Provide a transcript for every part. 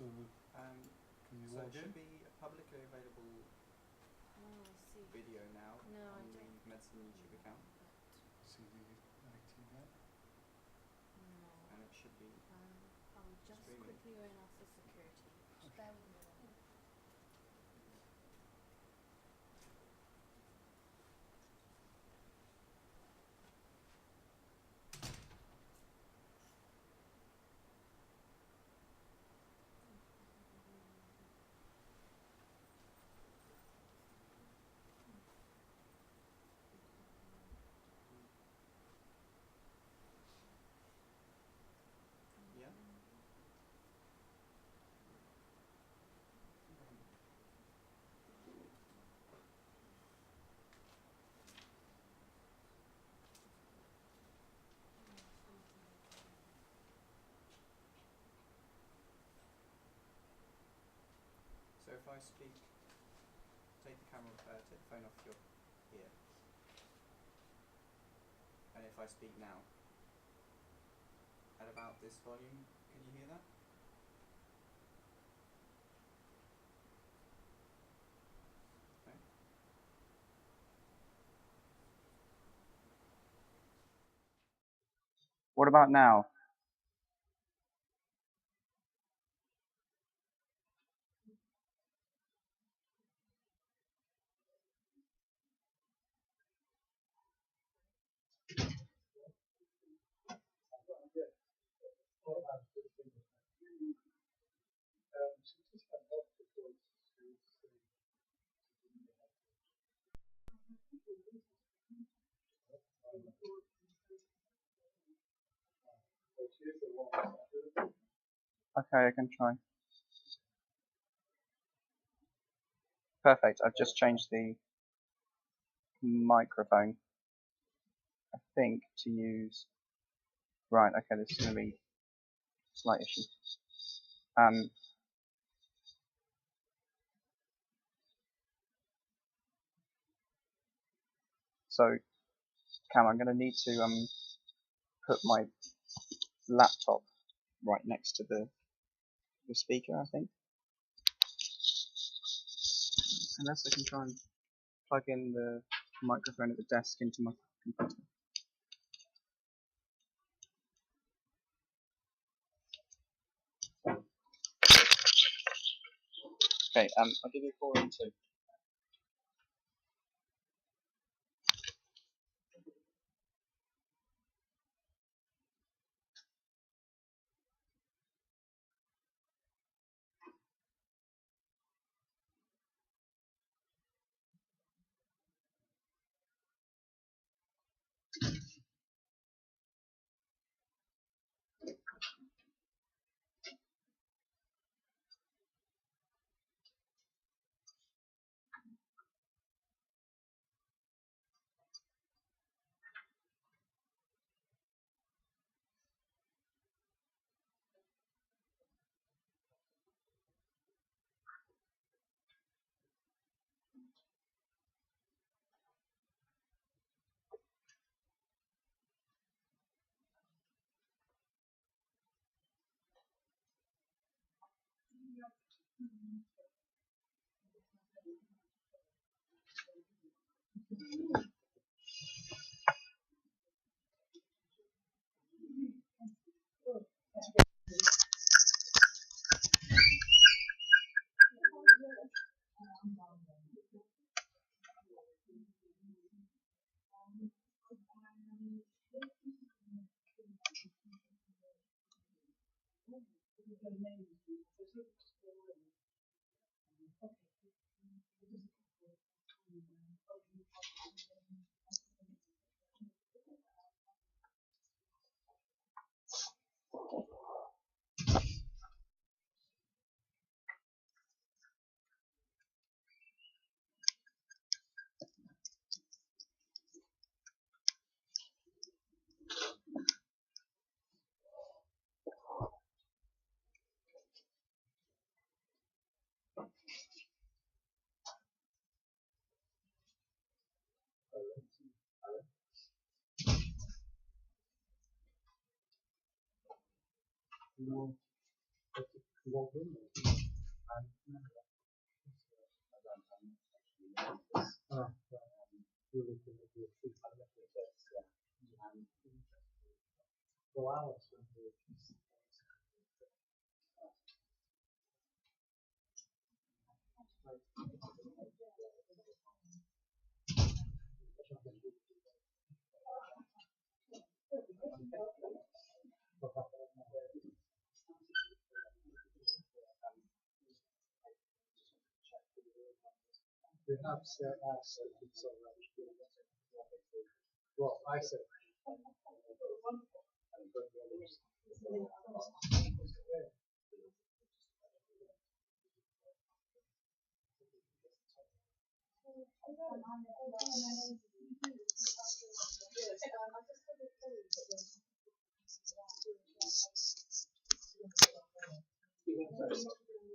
Can you So log it should in? be a publicly available Oh, I see. video now No, I on the don't. Medsin YouTube account, CD activate. No. and it should be I'll just streaming. quickly go and ask the security. Just bear with me a moment. Yeah. So if I speak, take the camera, take the phone off your ear, and if I speak now, at about this volume, can you hear that? Okay. What about now? Okay, I can try. Perfect, I've just changed the microphone, I think, to use... Right, okay, this is going to be a slight issue. So, Cam, I'm going to need to put my laptop right next to the speaker, I think. Unless I can try and plug in the microphone at the desk into my computer. Okay, I'll give you a call in 2.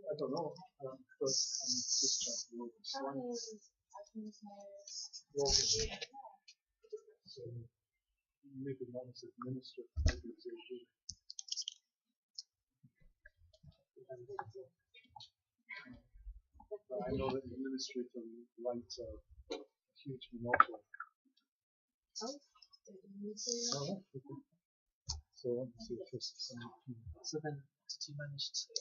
I don't know. First, I'm just trying to load the slides. So, maybe not as administrative organization. But I know that administrative rights are a huge monopoly. Oh, okay. So let me see if this is some. So then, did you manage to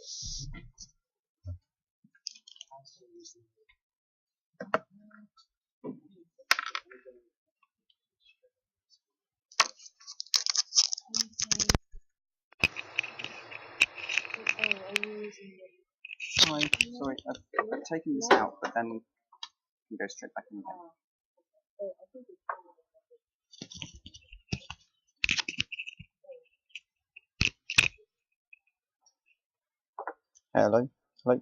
Hi, sorry, I've taken this out, but then you can go straight back in again. Hello? Hello?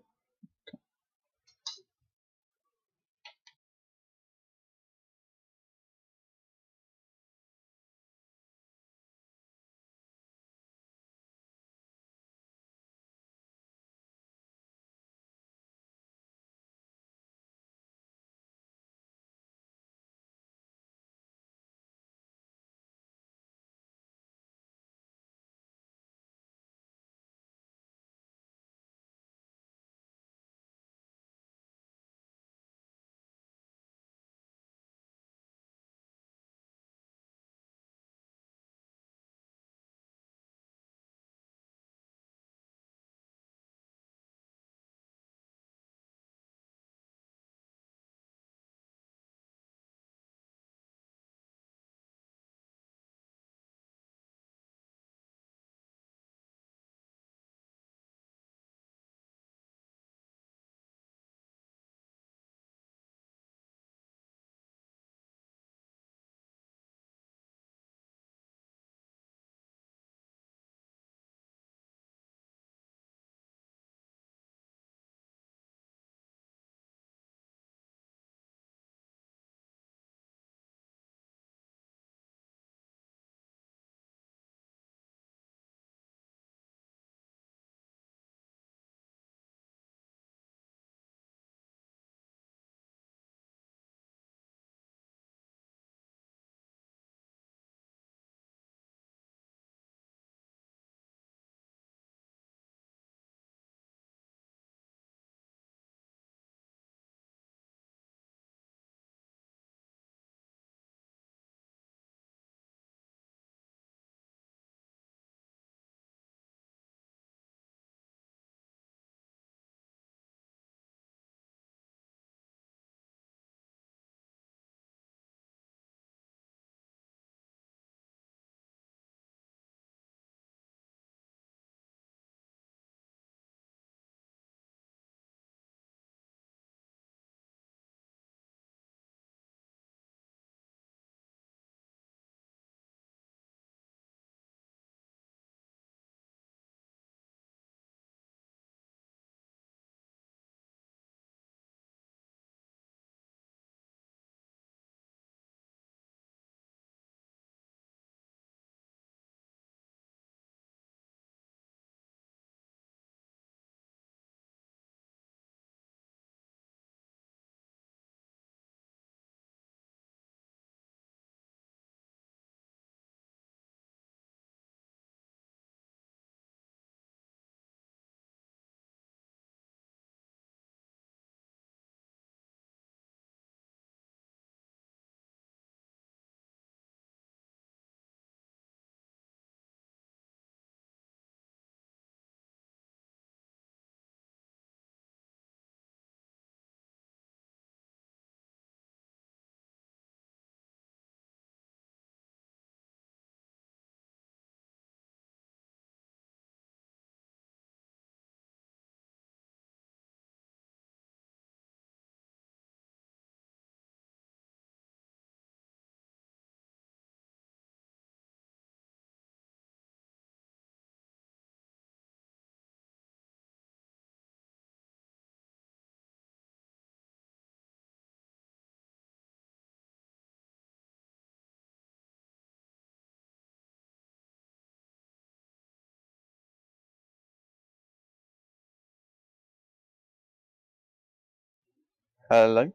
Hello.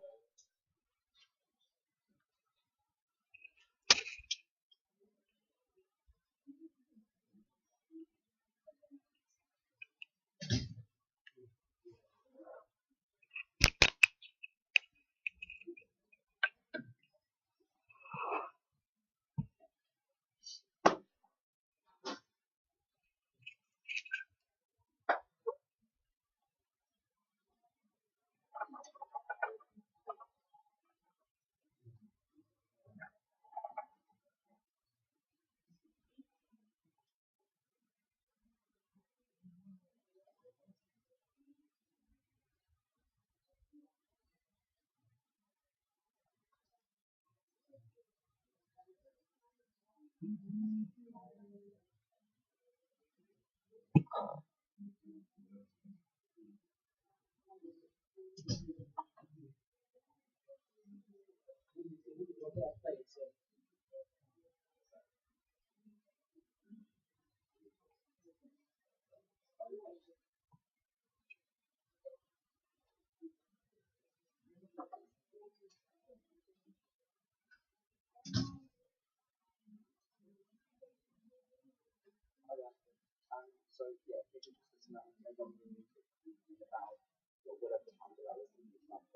So yeah, if you just listen out, I don't really about whatever the time that was in the month.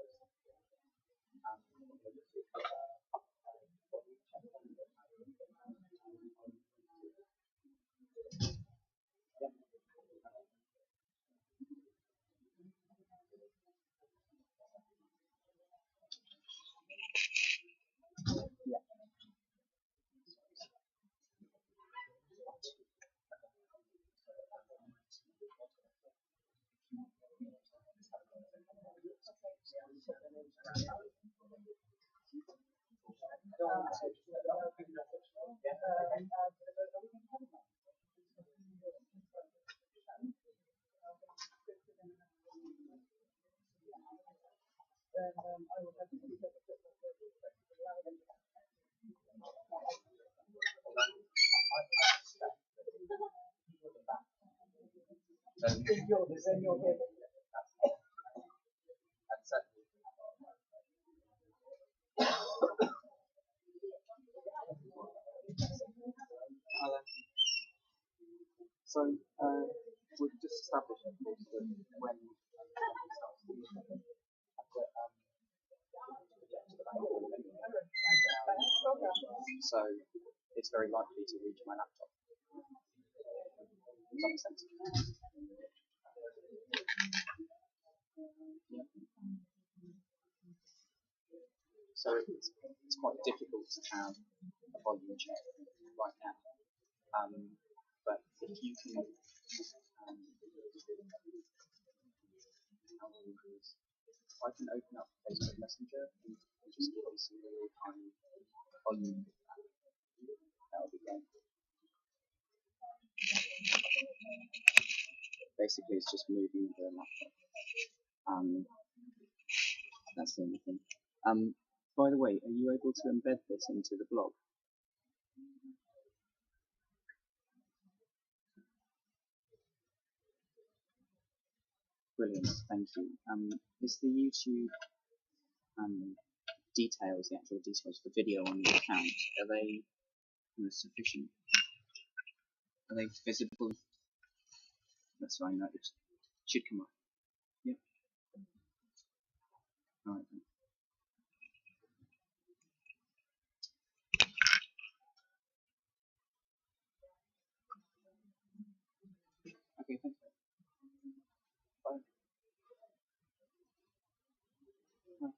So we've just established that when so it's very likely to reach my laptop. Does that make sense? So it's quite difficult to have a volume check right now. But if you can, I can open up Facebook Messenger and just give you some real-time volume. That would be great. Basically, it's just moving the laptop. That's the only thing. By the way, are you able to embed this into the blog? Brilliant, thank you. Is the YouTube details, the actual details, the video on your account, are they sufficient? Are they visible? That's fine, that should come up. Yep. Alright then. Okay, thanks. Bye. Bye.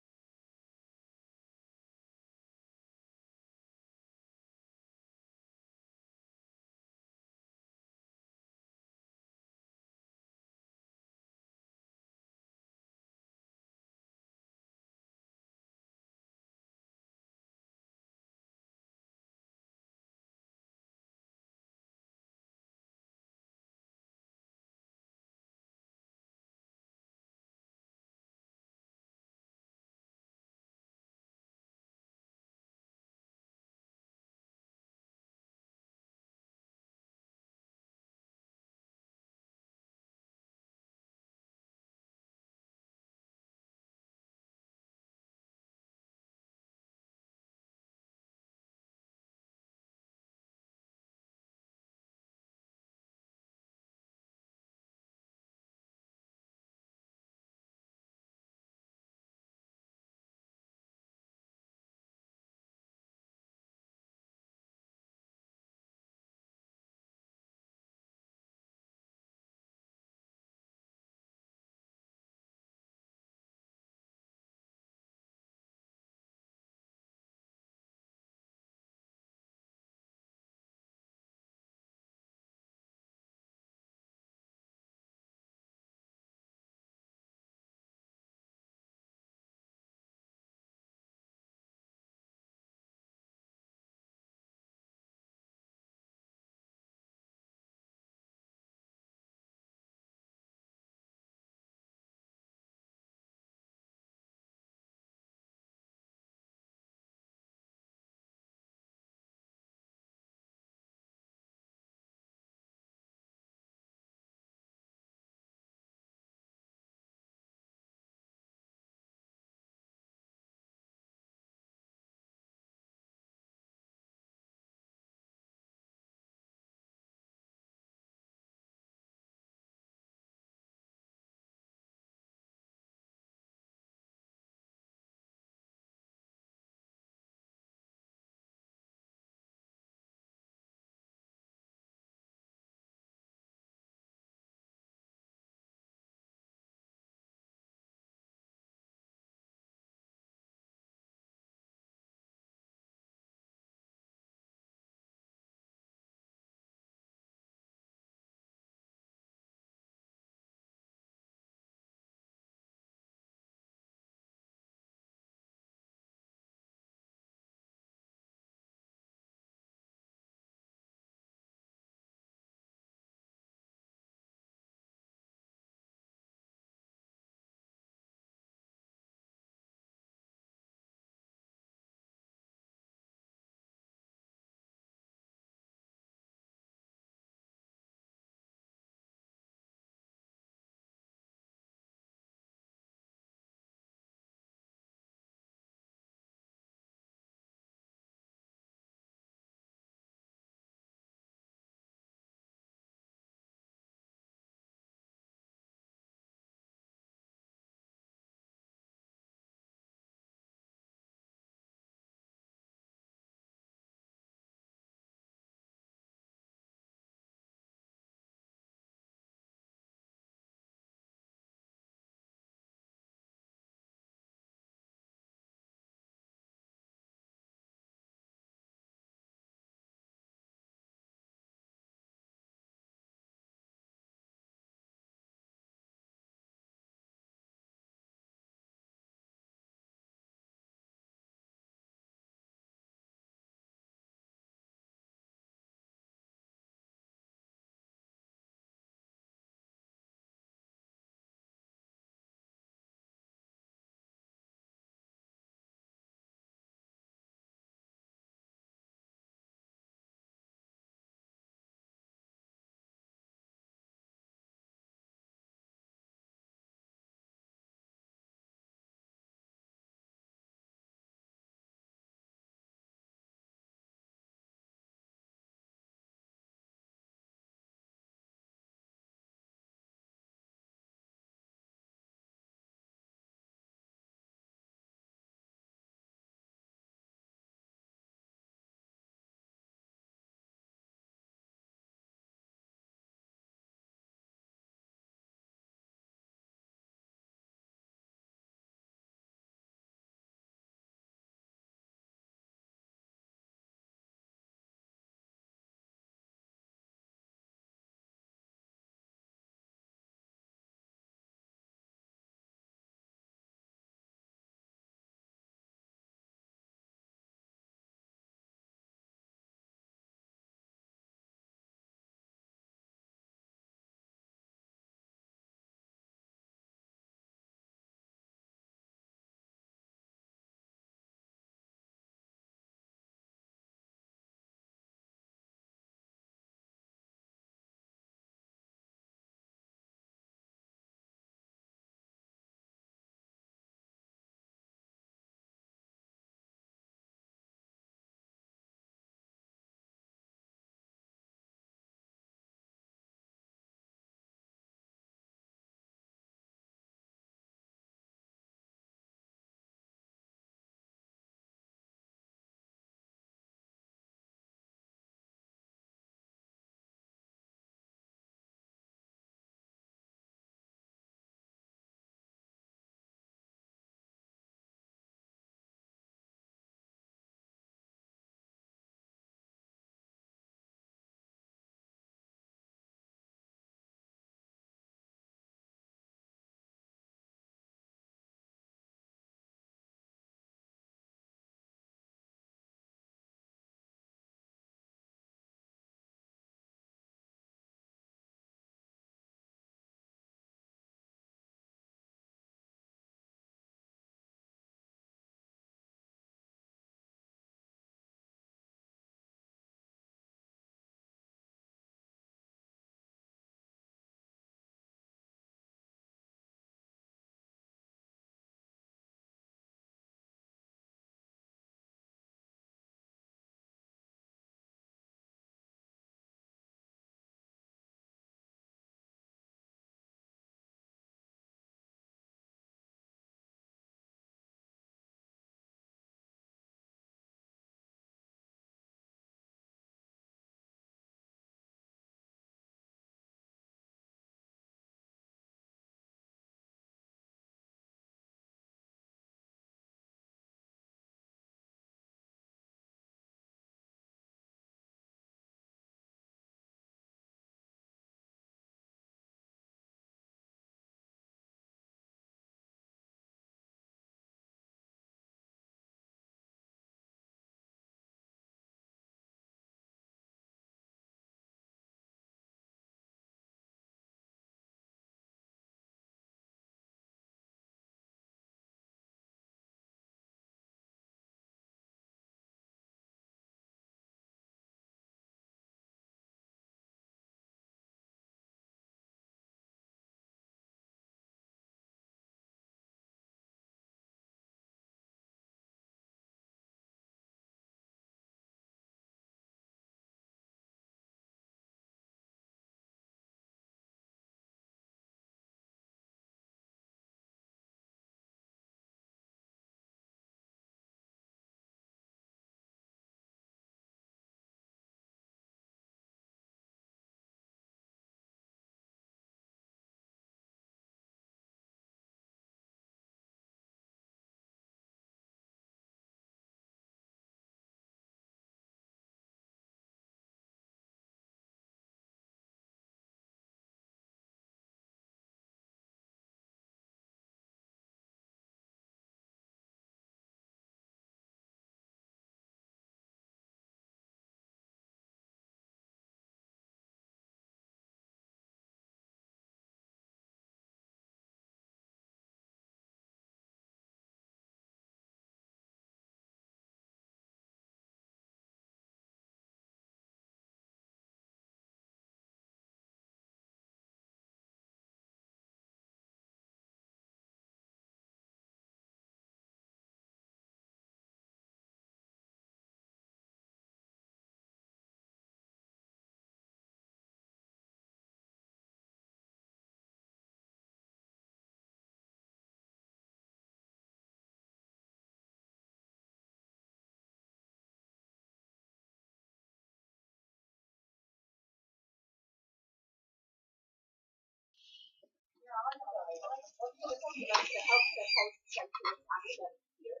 towards academic year.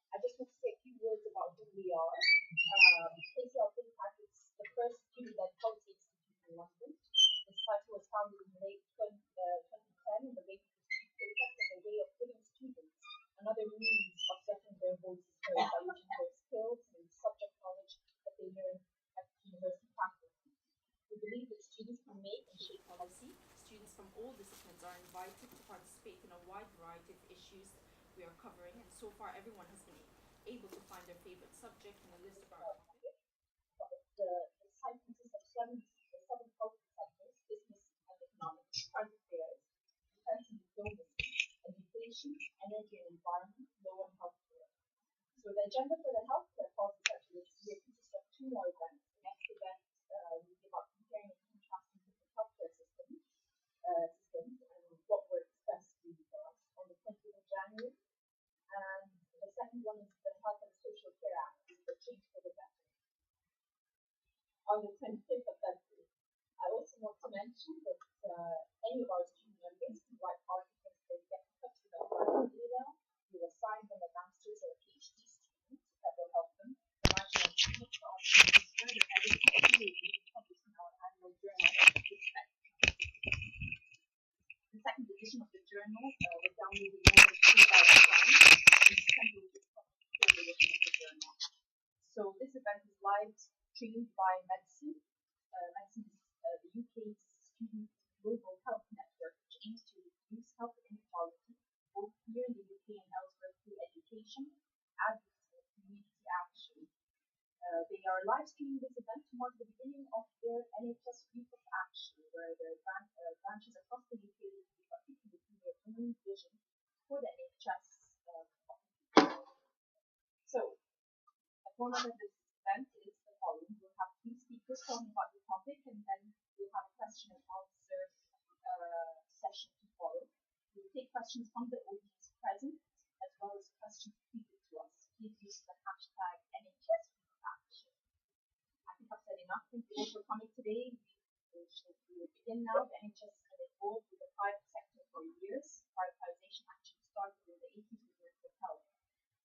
I just want to say a few words about who we are. KCL Think Tank is the first student-led policy institute in London. The society was founded in late 2010 in the wake of the student protest as a way of giving students another means of getting their voices heard by using their skills and subject knowledge that they learn at university faculty. We believe that students can make and shape policy. Students from all disciplines are invited to participate in a wide variety of issues we are covering, and so far everyone has been able to find their favorite subject in the list of our topics. The site consists of seven focus sectors: business and economics, current affairs, defense and diplomacy, education, energy and environment, law and healthcare. So the agenda for the healthcare policy sector this year consists of two more events. The next event will be about comparing and contrasting different healthcare systems and what works best really for us on the 20th of January. And the second one is the Health and Social Care Act, the change for the better, on the 25th of February. I also want to mention that any of our student members can write articles, they get in touch with us by email. We will assign them a master's or a PhD student that will help them write on student articles further edited and published in our annual journal. The second edition of the journal was downloaded more than 3,000 times. The second edition of the journal. So this event is live streamed by Medsin. Medsin is the UK's student global health network, which aims to reduce health inequality both here in the UK and elsewhere through education, advocacy, and community action. They are live streaming this event to mark the beginning of their NHS Week of Action, where their branches across the UK will be articulating their own vision for the NHS. So, the format of this event is the following. We'll have two speakers talking about the topic, and then we'll have a question and answer session to follow. We'll take questions from the audience present, as well as questions tweeted to us. Please use the hashtag NHS Week of Action. I think I've said enough. Thank you all for coming today. We will begin now. The NHS has been involved with the private sector for years. Privatisation actually started in the 80s with mental health.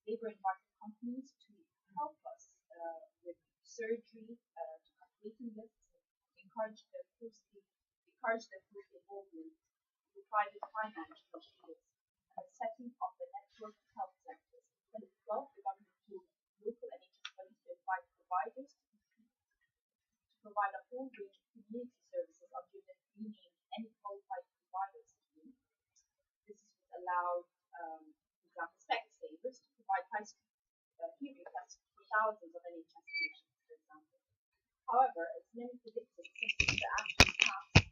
Labour invited companies to help us with surgery, to cut waiting lists, and encourage their involvement through private finance initiatives and the setting of the network of health sectors. In 2012, the government told local NHS bodies to invite providers to provide a whole range of community services under the renamed Any Qualified Provider scheme. This is what allowed, for example, Specsavers to provide high-speed hearing tests for thousands of NHS patients, for example. However, as many predicted, since the action passed,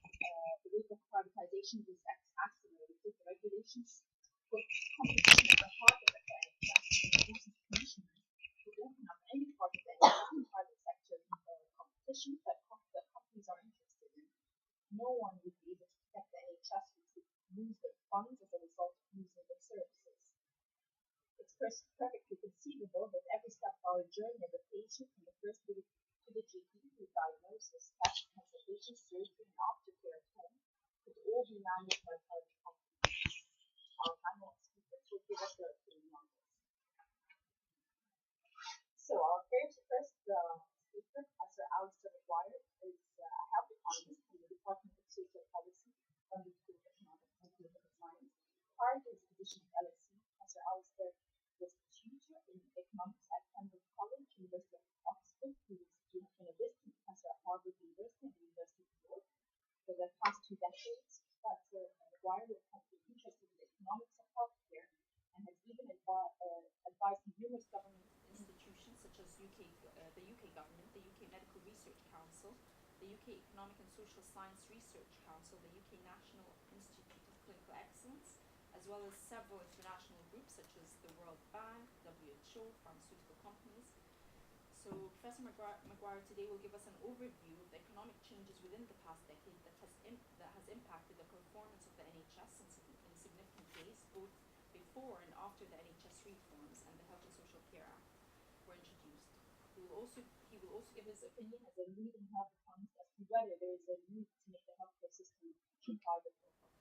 the wave of privatisation was accelerated. The regulations put competition at the heart of the NHS, and forces commissioners to open up any part of the NHS and private sector competition that companies are interested in. No one would be able to protect the NHS, which would lose their funds as a result of losing their services. It's perfectly conceivable that every step of our journey as a patient, from the first visit to the GP with diagnosis, test consultation, surgery, and aftercare at home, could all be managed by private companies. Our panel of speakers will give us their opinion on this. So our first speaker, Professor Alistair McGuire, is a health economist from the Department of Social Policy from the School of Economics and Political Science. Prior to his position at LSE, Professor Alistair was a tutor in economics at Pembroke College, University of Oxford. He was been a visiting professor at Harvard University and the University of York. For the past 2 decades, Professor McGuire has been interested in the economics of healthcare and has even advised numerous government institutions such as the UK government, the UK Medical Research Council, the UK Economic and Social Science Research Council, the UK National Institute of Clinical Excellence, as well as several international groups such as the World Bank, WHO, pharmaceutical companies. So Professor McGuire today will give us an overview of the economic changes within the past decade that has impacted the performance of the NHS in significant ways, both before and after the NHS reforms and the Health and Social Care Act were introduced. He will also give his opinion as a leading health economist as to whether there is a need to make the healthcare system private or public.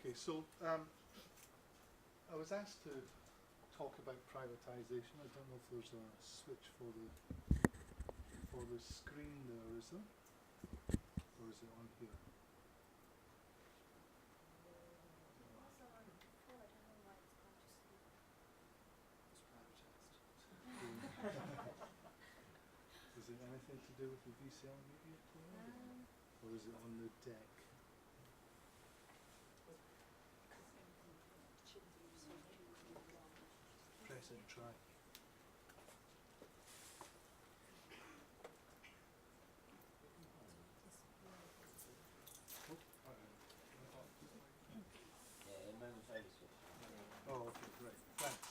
Okay, so I was asked to talk about privatisation. I don't know if there's a switch for the screen there, is there? Or is it on here? Also on before, I don't know why it's gone to sleep. It's privatised. Is it anything to do with the VCR media player? Or is it on the deck? Press and try. Oh, okay, great. Thanks.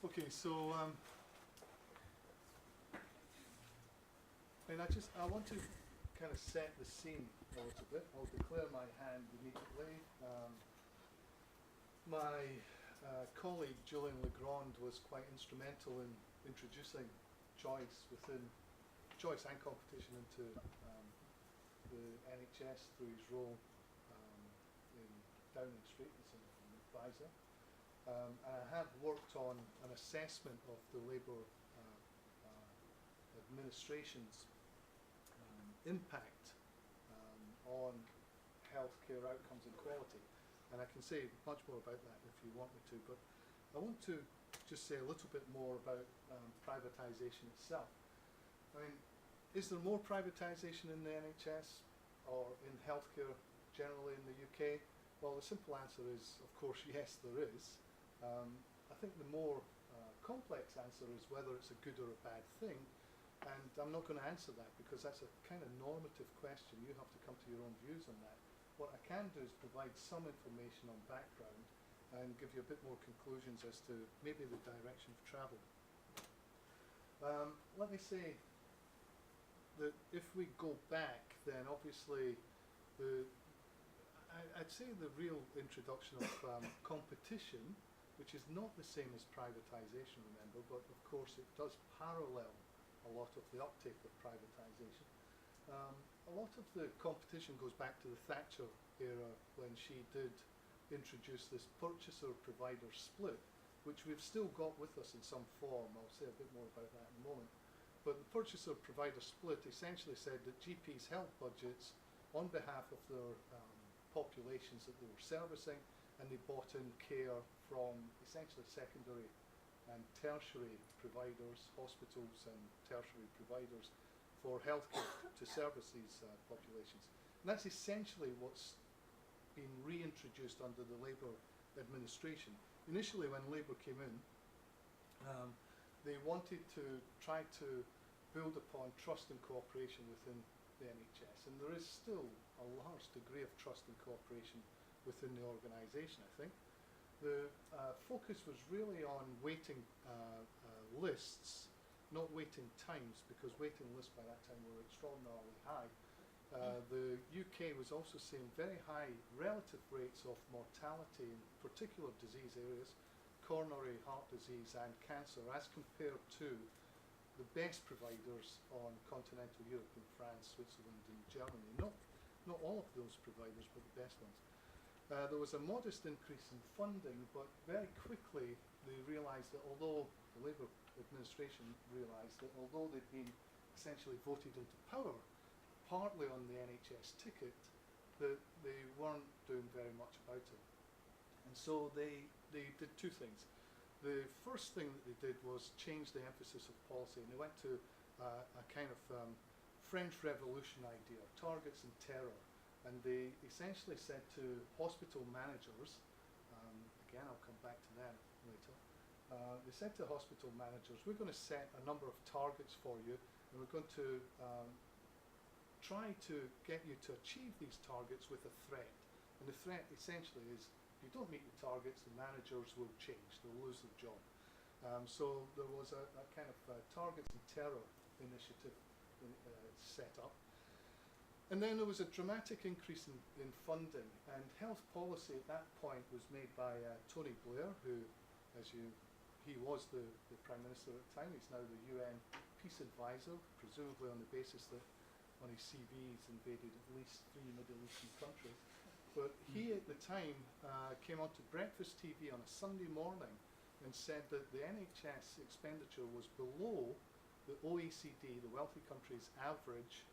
Okay, so I want to kind of set the scene a little bit. I'll declare my hand immediately. My colleague Julian Legrand was quite instrumental in introducing choice and competition into the NHS through his role in Downing Street as an advisor. And I have worked on an assessment of the Labour administration's impact on healthcare outcomes and quality. And I can say much more about that if you want me to, but I want to just say a little bit more about privatisation itself. I mean, is there more privatisation in the NHS or in healthcare generally in the UK? Well, the simple answer is, of course, yes, there is. I think the more complex answer is whether it's a good or a bad thing, and I'm not going to answer that because that's a kind of normative question. You have to come to your own views on that. What I can do is provide some information on background and give you a bit more conclusions as to maybe the direction of travel. Let me say that if we go back, then obviously I'd say the real introduction of competition, which is not the same as privatisation, remember, but of course it does parallel a lot of the uptake of privatisation. A lot of the competition goes back to the Thatcher era when she did introduce this purchaser-provider split, which we've still got with us in some form. I'll say a bit more about that in a moment. But the purchaser-provider split essentially said that GPs held budgets on behalf of their populations that they were servicing, and they bought in care from essentially secondary and tertiary providers, hospitals and tertiary providers for healthcare to service these populations. And that's essentially what's been reintroduced under the Labour administration. Initially, when Labour came in, they wanted to try to build upon trust and cooperation within the NHS, and there is still a large degree of trust and cooperation within the organisation, I think. The focus was really on waiting lists, not waiting times, because waiting lists by that time were extraordinarily high. The UK was also seeing very high relative rates of mortality in particular disease areas, coronary heart disease and cancer, as compared to the best providers on continental Europe in France, Switzerland and Germany. Not all of those providers, but the best ones. There was a modest increase in funding, but very quickly they realised that although the Labour administration realised that although they'd been essentially voted into power, partly on the NHS ticket, that they weren't doing very much about it. And so they did two things. The first thing that they did was change the emphasis of policy, and they went to a kind of French Revolution idea, targets and terror. And they essentially said to hospital managers, again I'll come back to them later, they said to hospital managers, we're going to set a number of targets for you, and we're going to try to get you to achieve these targets with a threat. And the threat essentially is, if you don't meet the targets, the managers will change, they'll lose their job. So there was a kind of targets and terror initiative set up. And then there was a dramatic increase in funding, and health policy at that point was made by Tony Blair, who, he was the Prime Minister at the time. He's now the UN Peace Advisor, presumably on the basis that on his CV he's invaded at least 3 Middle Eastern countries. but he at the time came onto breakfast TV on a Sunday morning and said that the NHS expenditure was below the OECD, the wealthy countries' average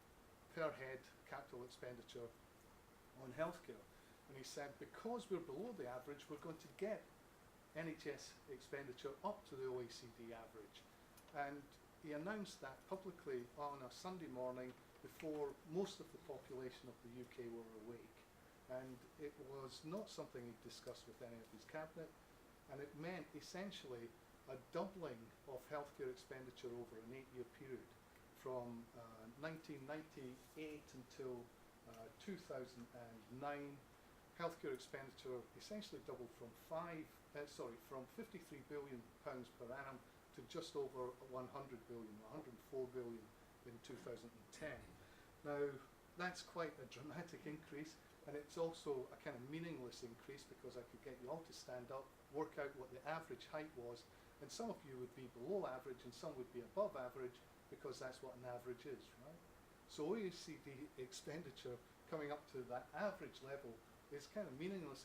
per head capital expenditure on healthcare. And he said, because we're below the average, we're going to get NHS expenditure up to the OECD average. And he announced that publicly on a Sunday morning before most of the population of the UK were awake. And it was not something he discussed with any of his cabinet, and it meant essentially a doubling of healthcare expenditure over an 8-year period from 1998 until 2009. Healthcare expenditure essentially doubled from 53 billion pounds per annum to just over 100 billion, 104 billion in 2010. Now, that's quite a dramatic increase, and it's also a kind of meaningless increase because I could get you all to stand up, work out what the average height was, and some of you would be below average and some would be above average because that's what an average is, right? So OECD expenditure coming up to that average level is kind of meaningless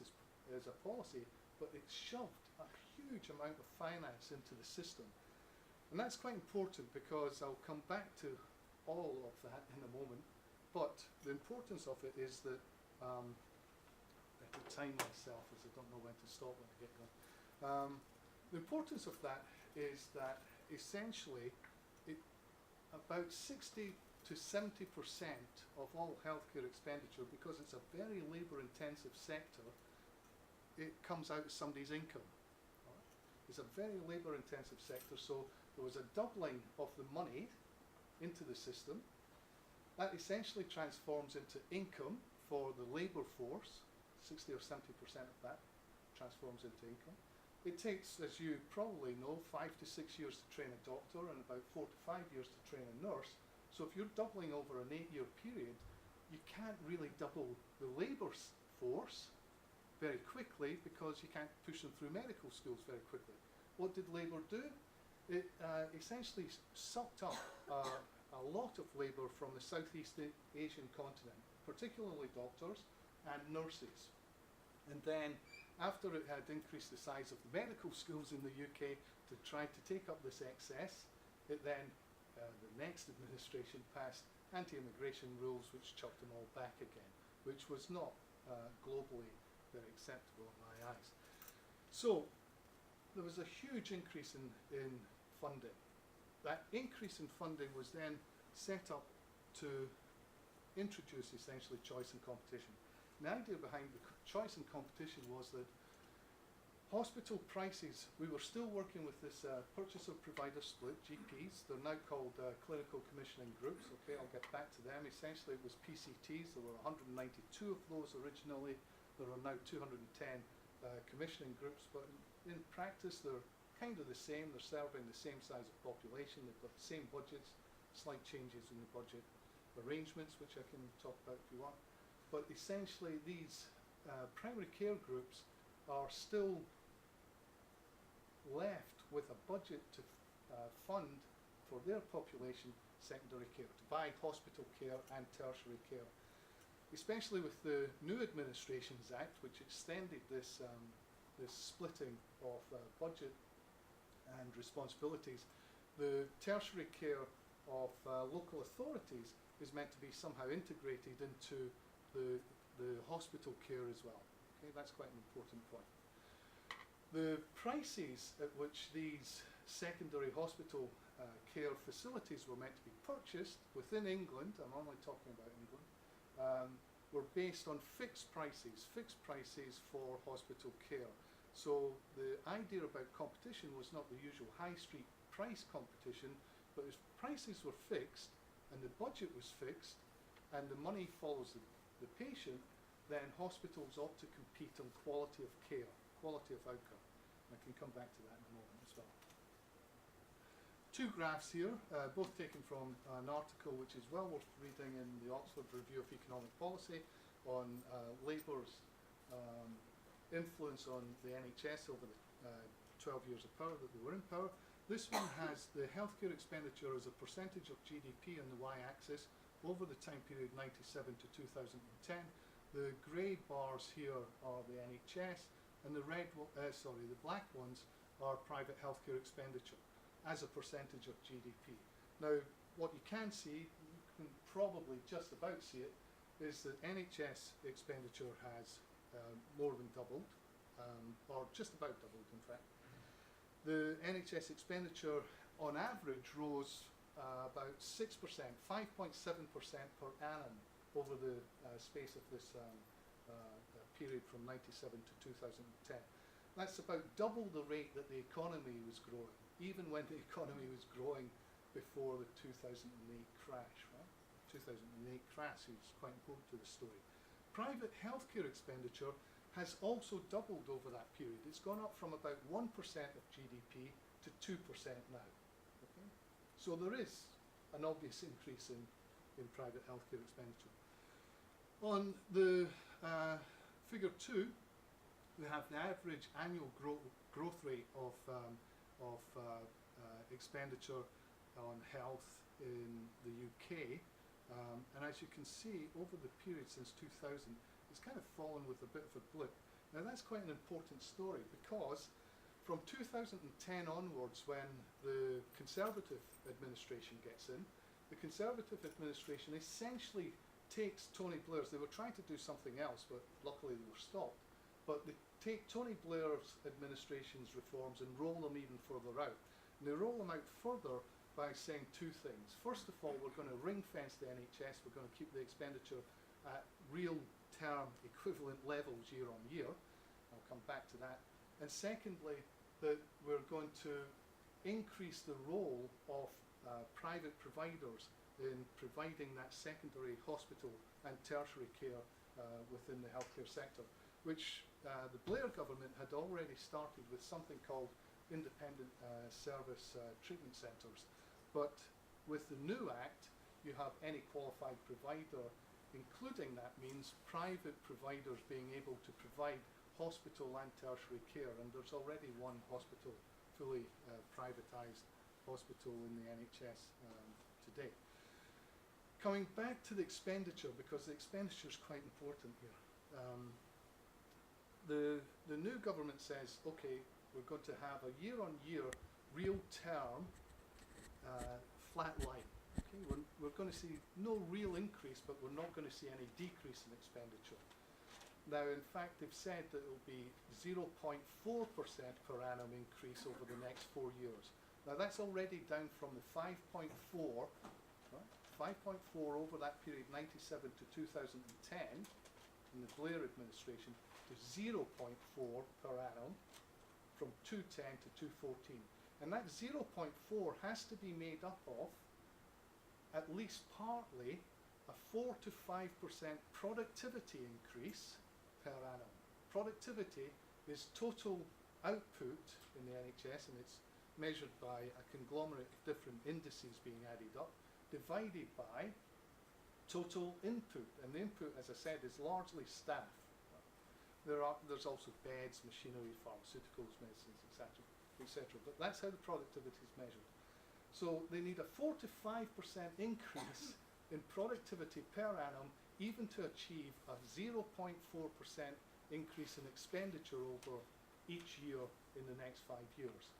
as a policy, but it shoved a huge amount of finance into the system. And that's quite important because I'll come back to all of that in a moment, but the importance of it is that I can time myself as I don't know when to stop when I get going. The importance of that is that essentially about 60 to 70% of all healthcare expenditure, because it's a very labour-intensive sector, it comes out of somebody's income. Right? It's a very labour-intensive sector, so there was a doubling of the money into the system. That essentially transforms into income for the labour force. 60 or 70% of that transforms into income. It takes, as you probably know, 5 to 6 years to train a doctor and about 4 to 5 years to train a nurse. So if you're doubling over an 8-year period, you can't really double the labour force very quickly because you can't push them through medical schools very quickly. What did Labour do? It essentially sucked up a lot of labour from the Southeast Asian continent, particularly doctors and nurses. And then, after it had increased the size of the medical schools in the UK to try to take up this excess, it then, the next administration passed anti-immigration rules which chucked them all back again, which was not globally very acceptable in my eyes. So, there was a huge increase in funding. That increase in funding was then set up to introduce essentially choice and competition. And the idea behind the choice and competition was that hospital prices, we were still working with this purchaser-provider split, GPs. They're now called clinical commissioning groups. Okay, I'll get back to them. Essentially, it was PCTs. There were 192 of those originally. There are now 210 commissioning groups, but in practice, they're kind of the same. They're serving the same size of population. They've got the same budgets, slight changes in the budget arrangements, which I can talk about if you want. But essentially, these primary care groups are still left with a budget to fund for their population secondary care, to buy hospital care and tertiary care. Especially with the new Administrations Act, which extended this splitting of budget and responsibilities, the tertiary care of local authorities is meant to be somehow integrated into the hospital care as well. Okay, that's quite an important point. The prices at which these secondary hospital care facilities were meant to be purchased within England, I'm only talking about England, were based on fixed prices for hospital care. So the idea about competition was not the usual high street price competition, but as prices were fixed and the budget was fixed and the money follows the patient, then hospitals ought to compete on quality of care, quality of outcome. I can come back to that in a moment as well. Two graphs here, both taken from an article which is well worth reading in the Oxford Review of Economic Policy on Labour's influence on the NHS over the 12 years of power that they were in power. This one has the healthcare expenditure as a percentage of GDP on the y-axis over the time period 97 to 2010, The grey bars here are the NHS, and the black ones are private healthcare expenditure as a percentage of GDP. Now, what you can see, you can probably just about see it, is that NHS expenditure has more than doubled, or just about doubled in fact. The NHS expenditure on average rose about 6%, 5.7% per annum over the space of this period from 97 to 2010. That's about double the rate that the economy was growing, even when the economy was growing before the 2008 crash, right? 2008 crash is quite important to the story. Private healthcare expenditure has also doubled over that period. It's gone up from about 1% of GDP to 2% now. Okay? So there is an obvious increase in private healthcare expenditure. On the figure 2, we have the average annual growth rate of expenditure on health in the UK. And as you can see, over the period since 2000, it's kind of fallen with a bit of a blip. Now that's quite an important story, because from 2010 onwards, when the Conservative administration gets in, the Conservative administration essentially takes Tony Blair's, they were trying to do something else, but luckily they were stopped, but they take Tony Blair's administration's reforms and roll them even further out. And they roll them out further by saying two things. First of all, we're going to ring fence the NHS, we're going to keep the expenditure at real term equivalent levels year on year. I'll come back to that. And secondly, that we're going to increase the role of private providers in providing that secondary hospital and tertiary care within the healthcare sector, which the Blair government had already started with something called independent service treatment centres. But with the new Act, you have any qualified provider, including, that means, private providers being able to provide hospital and tertiary care, and there's already one hospital, fully privatised hospital in the NHS today. Coming back to the expenditure, because the expenditure is quite important here. The new government says, okay, we're going to have a year-on-year real term flat line. Okay? We're going to see no real increase, but we're not going to see any decrease in expenditure. Now, in fact, they've said that it will be 0.4% per annum increase over the next 4 years. Now, that's already down from the 5.4, right? 5.4 over that period, 97 to 2010, in the Blair administration, to 0.4 per annum from 2010 to 2014. And that 0.4 has to be made up of, at least partly, a 4 to 5% productivity increase per annum. Productivity is total output in the NHS, and it's measured by a conglomerate of different indices being added up, divided by total input. And the input, as I said, is largely staff. There's also beds, machinery, pharmaceuticals, medicines, etc. But that's how the productivity is measured. So they need a 4 to 5% increase in productivity per annum, even to achieve a 0.4% increase in expenditure over each year in the next 5 years.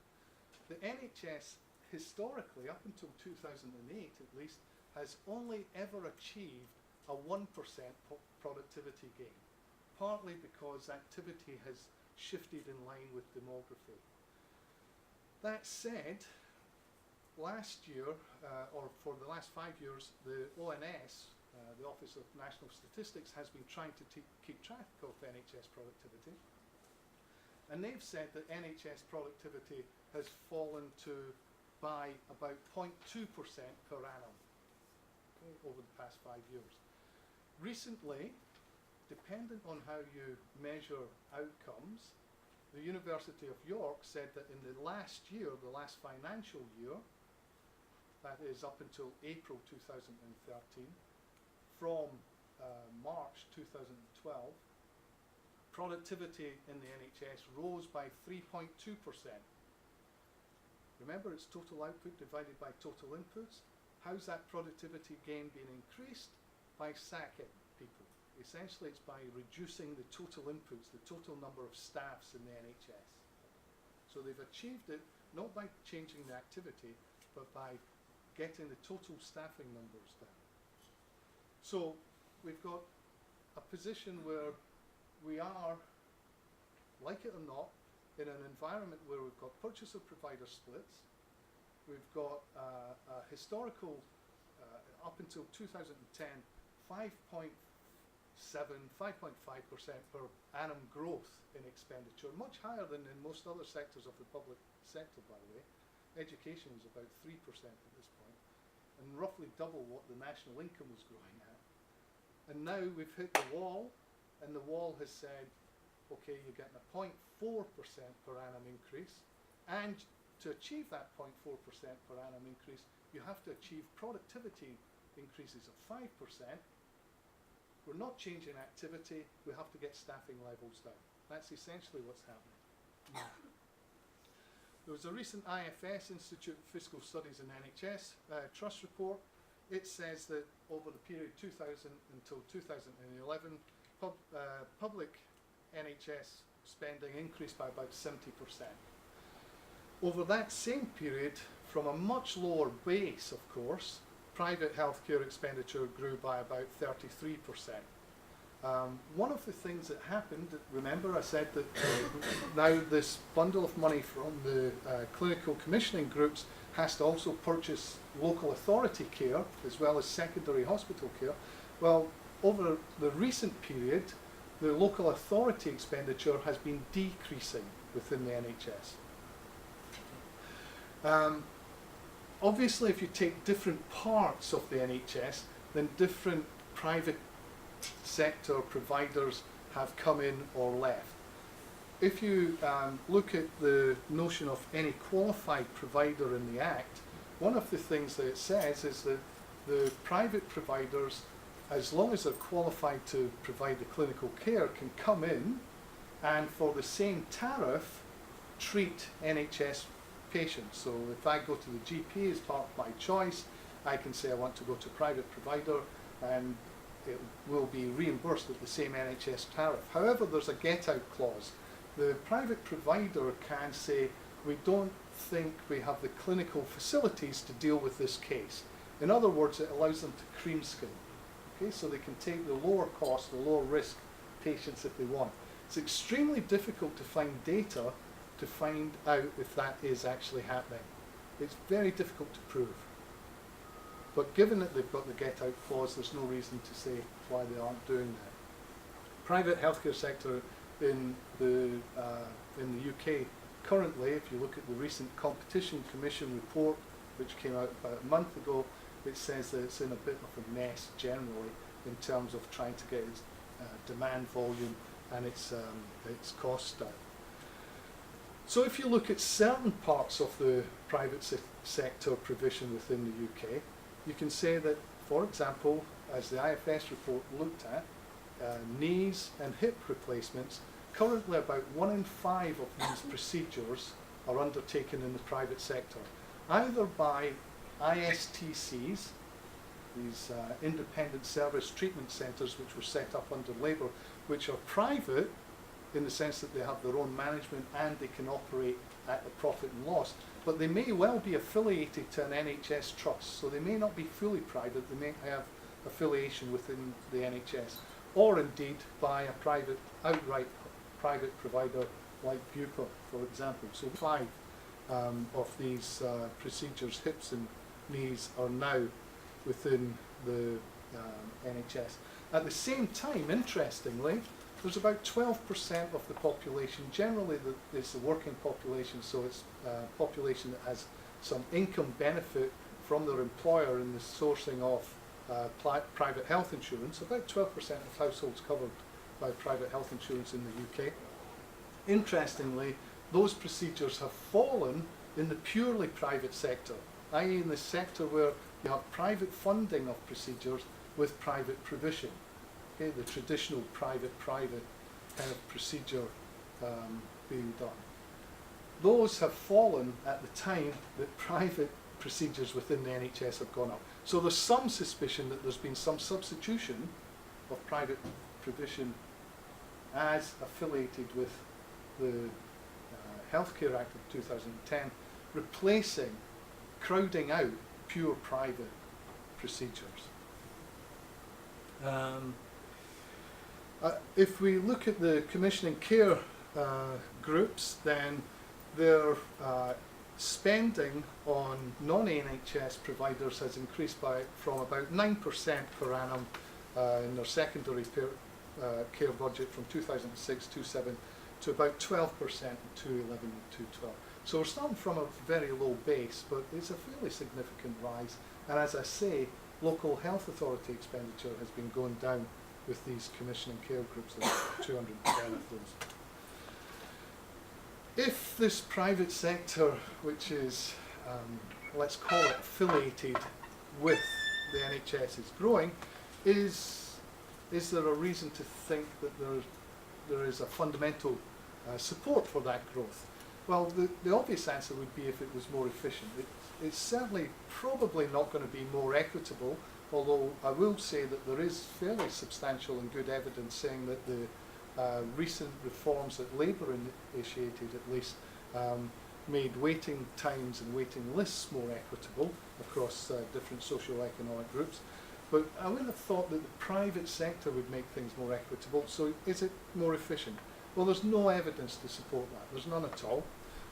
The NHS, historically, up until 2008 at least, has only ever achieved a 1% productivity gain, partly because activity has shifted in line with demography. That said, last year, or for the last 5 years, the ONS, the Office of National Statistics, has been trying to keep track of NHS productivity. And they've said that NHS productivity has fallen by about 0.2% per annum, okay, over the past 5 years. Recently, dependent on how you measure outcomes, the University of York said that in the last year, the last financial year, that is up until April 2013, from March 2012, productivity in the NHS rose by 3.2%. Remember, it's total output divided by total inputs. How's that productivity gain being increased? By sacking people. Essentially, it's by reducing the total inputs, the total number of staffs in the NHS. So they've achieved it not by changing the activity, but by getting the total staffing numbers down. So we've got a position where we are, like it or not, in an environment where we've got purchaser-provider splits, we've got a historical, up until 2010, 5.5% per annum growth in expenditure, much higher than in most other sectors of the public sector, by the way. Education was about 3% at this point, and roughly double what the national income was growing at. And now we've hit the wall, and the wall has said, okay, you're getting a 0.4% per annum increase, and to achieve that 0.4% per annum increase, you have to achieve productivity increases of 5%. We're not changing activity, we have to get staffing levels down. That's essentially what's happening. There was a recent IFS, Institute of Fiscal Studies and NHS, Trust report. It says that over the period 2000 until 2011, public NHS spending increased by about 70%. Over that same period, from a much lower base, of course, private healthcare expenditure grew by about 33%. One of the things that happened, remember I said that now this bundle of money from the clinical commissioning groups has to also purchase local authority care as well as secondary hospital care. Well, over the recent period, the local authority expenditure has been decreasing within the NHS. Obviously, if you take different parts of the NHS, then different private sector providers have come in or left. If you look at the notion of any qualified provider in the Act, one of the things that it says is that the private providers, as long as they're qualified to provide the clinical care, can come in and for the same tariff treat NHS patients. So if I go to the GP as part of my choice, I can say I want to go to a private provider and it will be reimbursed at the same NHS tariff. However, there's a get-out clause. The private provider can say, we don't think we have the clinical facilities to deal with this case. In other words, it allows them to cream skim. Okay, so they can take the lower cost, the lower risk patients if they want. It's extremely difficult to find data to find out if that is actually happening. It's very difficult to prove. But given that they've got the get-out clause, there's no reason to say why they aren't doing that. Private healthcare sector in the UK currently, if you look at the recent Competition Commission report, which came out about a month ago, it says that it's in a bit of a mess generally in terms of trying to get its demand volume and its costs down. So if you look at certain parts of the private sector provision within the UK, you can say that, for example, as the IFS report looked at, knees and hip replacements, currently about 1 in 5 of these procedures are undertaken in the private sector, either by ISTCs, these independent service treatment centres which were set up under Labour, which are private in the sense that they have their own management and they can operate at the profit and loss, but they may well be affiliated to an NHS trust, so they may not be fully private, they may have affiliation within the NHS, or indeed by a private, outright private provider like Bupa, for example. So 5 of these procedures, hips and knees, are now within the NHS. At the same time, interestingly, there's about 12% of the population, generally it's the working population, so it's population that has some income benefit from their employer in the sourcing of private health insurance. About 12% of households covered by private health insurance in the UK. Interestingly, those procedures have fallen in the purely private sector, i.e. in the sector where you have private funding of procedures with private provision. Okay, the traditional private kind of procedure being done. Those have fallen at the time that private procedures within the NHS have gone up. So there's some suspicion that there's been some substitution of private provision as affiliated with the Healthcare Act of 2010, replacing, crowding out pure private procedures. If we look at the commissioning care groups, then their spending on non-NHS providers has increased from about 9% per annum in their secondary care budget from 2006-07 to about 12% in 2011-12. So we're starting from a very low base, but it's a fairly significant rise. And as I say, local health authority expenditure has been going down with these commissioning care groups. There's 210 of those. If this private sector, which is, let's call it affiliated with the NHS, is growing, is there a reason to think that there is a fundamental support for that growth? Well, the obvious answer would be if it was more efficient. It's certainly probably not going to be more equitable, although I will say that there is fairly substantial and good evidence saying that the recent reforms that Labour initiated, at least, made waiting times and waiting lists more equitable across different socio-economic groups. But I would have thought that the private sector would make things more equitable. So is it more efficient? Well, there's no evidence to support that. There's none at all.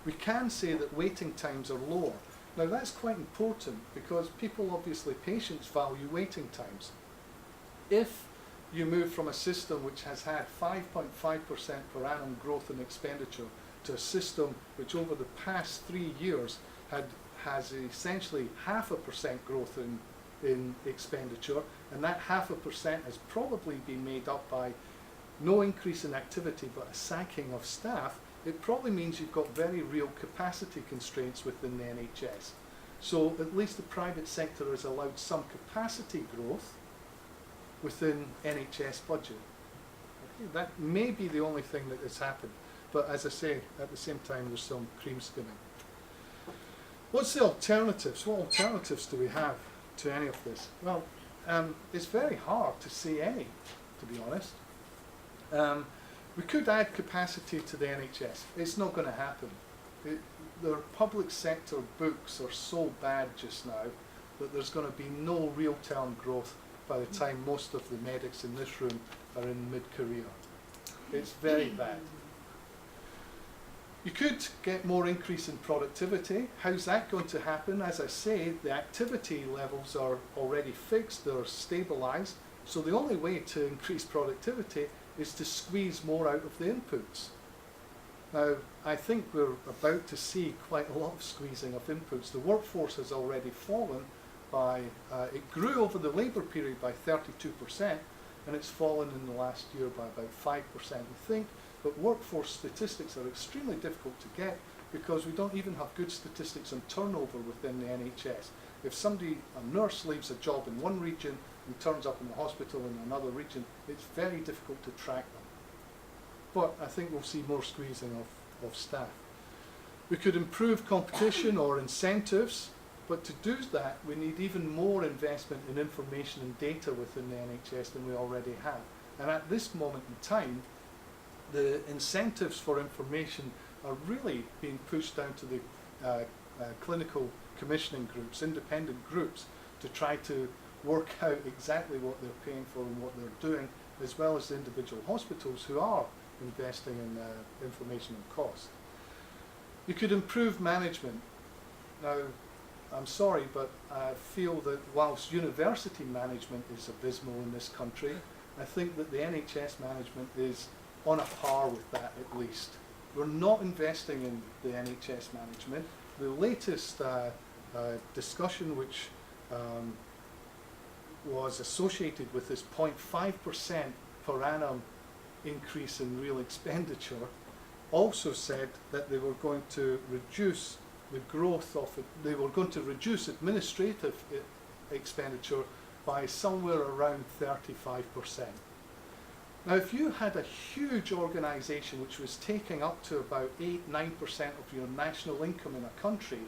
We can say that waiting times are lower. Now that's quite important because people, obviously, patients value waiting times. If you move from a system which has had 5.5% per annum growth in expenditure to a system which over the past 3 years has essentially 0.5% growth in expenditure, and that 0.5% has probably been made up by no increase in activity but a sacking of staff, it probably means you've got very real capacity constraints within the NHS. So at least the private sector has allowed some capacity growth within NHS budget. Okay, that may be the only thing that has happened, but as I say, at the same time there's some cream skimming. What's the alternatives? What alternatives do we have to any of this? Well, it's very hard to see any, to be honest. We could add capacity to the NHS. It's not going to happen. Their public sector books are so bad just now that there's going to be no real term growth by the time most of the medics in this room are in mid-career. It's very bad. You could get more increase in productivity. How's that going to happen? As I say, the activity levels are already fixed, they're stabilised, so the only way to increase productivity is to squeeze more out of the inputs. Now, I think we're about to see quite a lot of squeezing of inputs. The workforce has already fallen by, it grew over the Labour period by 32%, and it's fallen in the last year by about 5%, we think. But workforce statistics are extremely difficult to get because we don't even have good statistics on turnover within the NHS. If somebody, a nurse, leaves a job in one region and turns up in the hospital in another region, it's very difficult to track them. But I think we'll see more squeezing of staff. We could improve competition or incentives, but to do that we need even more investment in information and data within the NHS than we already have. And at this moment in time, the incentives for information are really being pushed down to the clinical commissioning groups, independent groups, to try to work out exactly what they're paying for and what they're doing, as well as the individual hospitals who are investing in information and cost. You could improve management. Now, I'm sorry, but I feel that whilst university management is abysmal in this country, I think that the NHS management is on a par with that at least. We're not investing in the NHS management. The latest discussion which was associated with this 0.5% per annum increase in real expenditure also said that they were going to reduce the growth of it, they were going to reduce administrative expenditure by somewhere around 35%. Now, if you had a huge organisation which was taking up to about 8-9% of your national income in a country,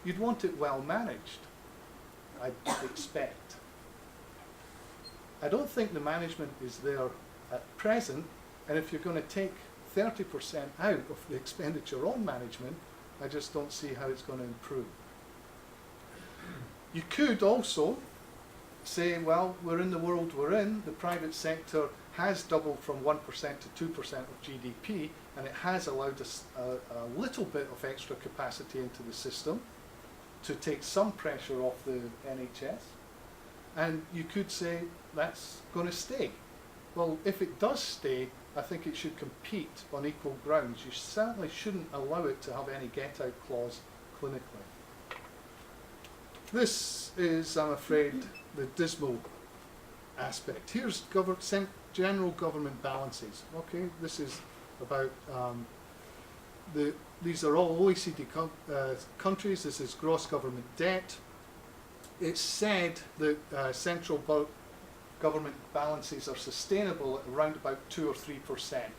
you'd want it well managed, I'd expect. I don't think the management is there at present, and if you're going to take 30% out of the expenditure on management, I just don't see how it's going to improve. You could also say, well, we're in the world we're in, the private sector has doubled from 1% to 2% of GDP, and it has allowed us a little bit of extra capacity into the system to take some pressure off the NHS. And you could say that's going to stay. Well, if it does stay, I think it should compete on equal grounds. You certainly shouldn't allow it to have any get-out clause clinically. This is, I'm afraid, the dismal aspect. Here's general government balances. Okay, this is about these are all OECD countries. This is gross government debt. It's said that central government balances are sustainable at around about 2 or 3%.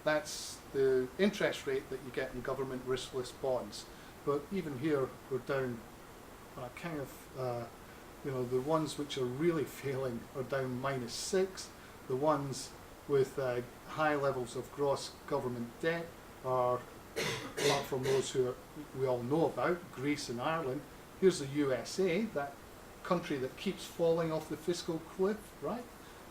That's the interest rate that you get in government riskless bonds. But even here, we're down kind of, you know, the ones which are really failing are down -6. The ones with high levels of gross government debt are, apart from those who we all know about, Greece and Ireland. Here's the USA, that country that keeps falling off the fiscal cliff, right?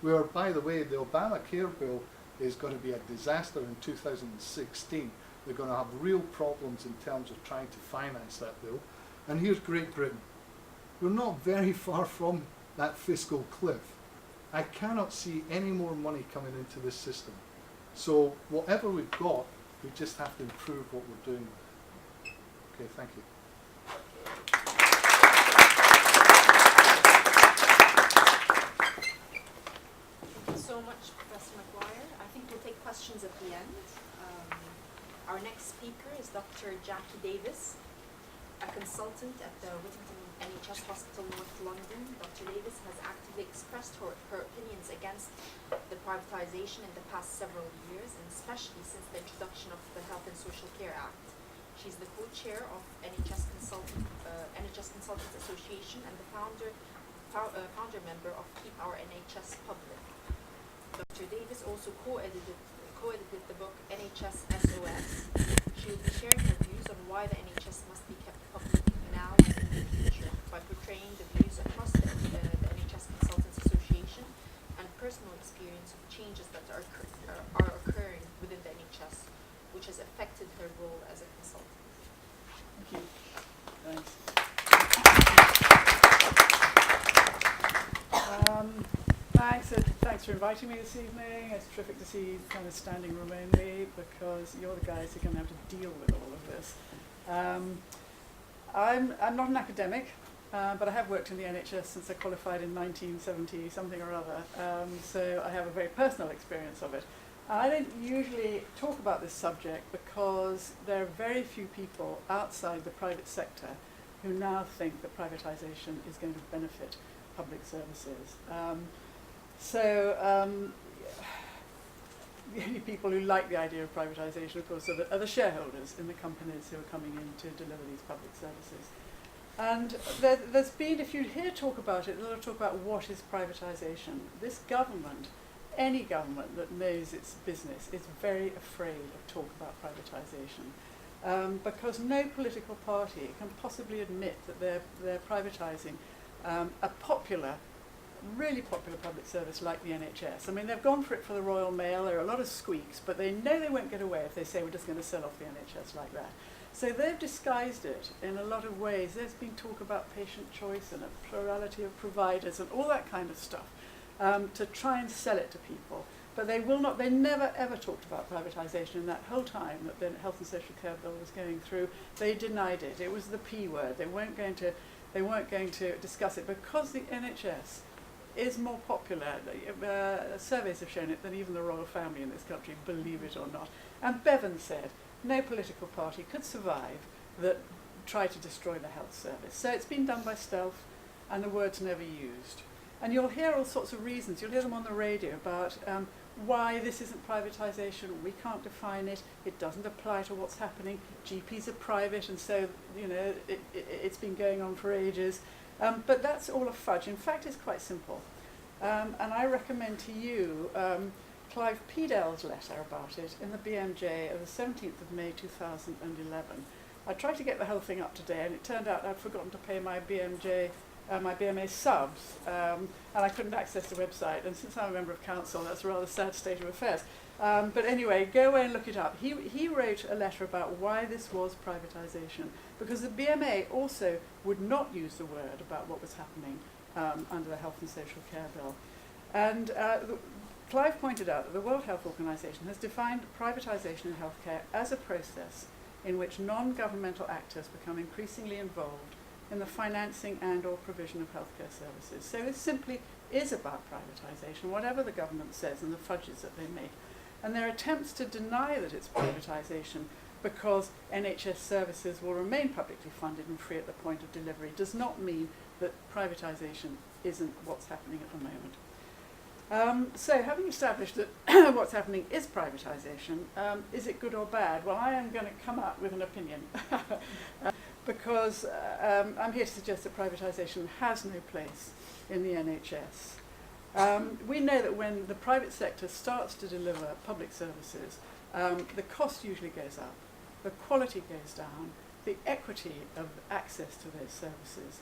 Where, by the way, the Obamacare bill is going to be a disaster in 2016. They're going to have real problems in terms of trying to finance that bill. And here's Great Britain. We're not very far from that fiscal cliff. I cannot see any more money coming into this system. So whatever we've got, we just have to improve what we're doing. Okay, thank you. Thank you so much, Professor McGuire. I think we'll take questions at the end. Our next speaker is Dr. Jackie Davis, a consultant at the Whittington NHS Hospital, North London. Dr. Davis has actively expressed her opinions against the privatisation in the past several years, and especially since the introduction of the Health and Social Care Act. She's the co-chair of NHS Consultants Association and the founder member of Keep Our NHS Public. Dr. Davis also co-edited the book NHS SOS. She will be sharing her views on why the NHS must be kept public now and in the future by portraying the views across the NHS Consultants Association and personal experience of changes that are occurring within the NHS, which has affected her role as a consultant. Thank you. Thanks. Thanks for inviting me this evening. It's terrific to see kind of standing room only, because you're the guys who are going to have to deal with all of this. I'm not an academic, but I have worked in the NHS since I qualified in 1970 something or other, so I have a very personal experience of it. I don't usually talk about this subject because there are very few people outside the private sector who now think that privatisation is going to benefit public services. The only people who like the idea of privatisation, of course, are the shareholders in the companies who are coming in to deliver these public services. And there's been, if you hear talk about it, they'll talk about what is privatisation. This government, any government that knows its business, is very afraid of talk about privatisation, because no political party can possibly admit that they're privatising a really popular public service like the NHS. I mean, they've gone for it for the Royal Mail. There are a lot of squeaks, but they know they won't get away if they say we're just going to sell off the NHS like that. So they've disguised it in a lot of ways. There's been talk about patient choice and a plurality of providers and all that kind of stuff to try and sell it to people. But they never ever talked about privatisation in that whole time that the Health and Social Care Bill was going through. They denied it. It was the P word. They weren't going to discuss it because the NHS is more popular. Surveys have shown it than even the royal family in this country, believe it or not. And Bevan said no political party could survive that tried to destroy the health service. So it's been done by stealth, and the word's never used. And you'll hear all sorts of reasons. You'll hear them on the radio about why this isn't privatisation. We can't define it. It doesn't apply to what's happening. GPs are private, and so it's been going on for ages. But that's all a fudge. In fact, it's quite simple. And I recommend to you Clive Pedell's letter about it in the BMJ of the 17th of May 2011. I tried to get the whole thing up today, and it turned out I'd forgotten to pay my BMA subs, and I couldn't access the website. And since I'm a member of council, that's a rather sad state of affairs. But anyway, go away and look it up. He wrote a letter about why this was privatisation, because the BMA also would not use the word about what was happening under the Health and Social Care Bill. And Clive pointed out that the World Health Organization has defined privatisation in healthcare as a process in which non-governmental actors become increasingly involved in the financing and or provision of healthcare services. So this simply is about privatisation, whatever the government says and the fudges that they make. And their attempts to deny that it's privatisation because NHS services will remain publicly funded and free at the point of delivery does not mean that privatisation isn't what's happening at the moment. So having established that what's happening is privatisation, is it good or bad? Well, I am going to come up with an opinion because I'm here to suggest that privatisation has no place in the NHS. We know that when the private sector starts to deliver public services, the cost usually goes up, the quality goes down, the equity of access to those services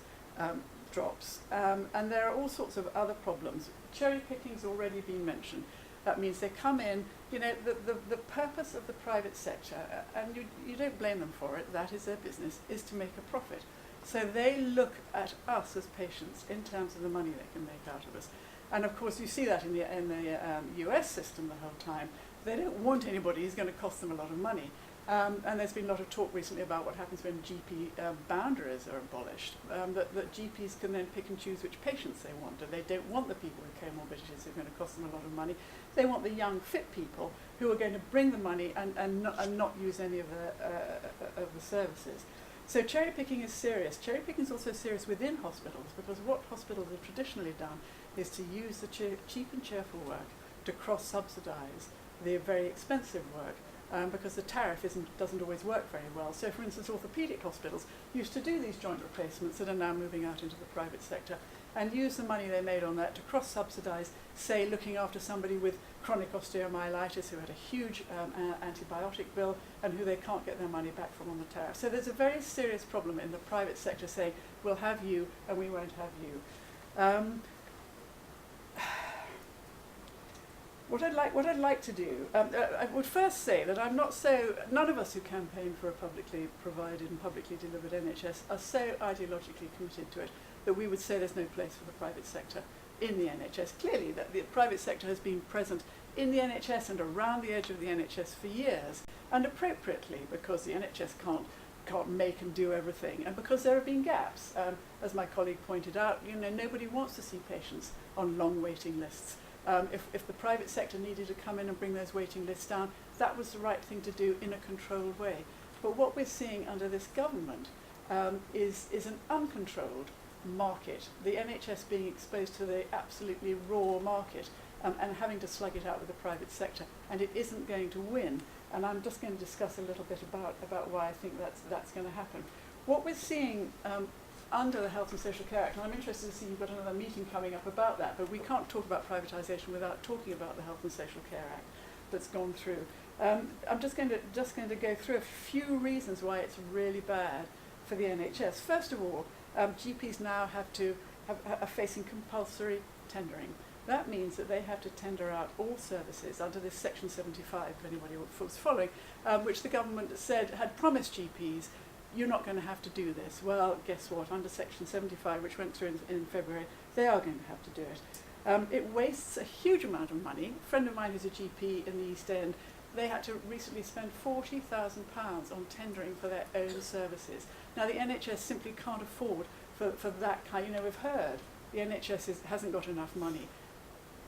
drops, and there are all sorts of other problems. Cherry picking's already been mentioned. That means they come in, you know, the purpose of the private sector, and you don't blame them for it, that is their business, is to make a profit. So they look at us as patients in terms of the money they can make out of us. And of course you see that in the US system the whole time. They don't want anybody who's going to cost them a lot of money. And there's been a lot of talk recently about what happens when GP boundaries are abolished, that GPs can then pick and choose which patients they want, and they don't want the people with comorbidities who are going to cost them a lot of money. They want the young, fit people who are going to bring the money and not use any of the services. So cherry picking is serious. Cherry picking is also serious within hospitals, because what hospitals have traditionally done is to use the cheap and cheerful work to cross-subsidise the very expensive work. Because the tariff doesn't always work very well. So for instance, orthopaedic hospitals used to do these joint replacements that are now moving out into the private sector and use the money they made on that to cross-subsidise, say, looking after somebody with chronic osteomyelitis who had a huge antibiotic bill and who they can't get their money back from on the tariff. So there's a very serious problem in the private sector saying, we'll have you and we won't have you. What I'd like to do, I would first say that none of us who campaign for a publicly provided and publicly delivered NHS are so ideologically committed to it that we would say there's no place for the private sector in the NHS. Clearly, that the private sector has been present in the NHS and around the edge of the NHS for years, and appropriately, because the NHS can't make and do everything, and because there have been gaps. As my colleague pointed out, you know, nobody wants to see patients on long waiting lists. If the private sector needed to come in and bring those waiting lists down, that was the right thing to do in a controlled way. But what we're seeing under this government is an uncontrolled market, the NHS being exposed to the absolutely raw market and having to slug it out with the private sector, and it isn't going to win. And I'm just going to discuss a little bit about why I think that's going to happen. What we're seeing under the Health and Social Care Act, and I'm interested to see you've got another meeting coming up about that, but we can't talk about privatisation without talking about the Health and Social Care Act that's gone through. I'm just going to go through a few reasons why it's really bad for the NHS. First of all, GPs now are facing compulsory tendering. That means that they have to tender out all services under this Section 75, if anybody was following, which the government had promised GPs, you're not going to have to do this. Well, guess what? Under Section 75, which went through in February, they are going to have to do it. It wastes a huge amount of money. A friend of mine who's a GP in the East End, they had to recently spend £40,000 on tendering for their own services. Now, the NHS simply can't afford for that kind. You know, we've heard the NHS hasn't got enough money.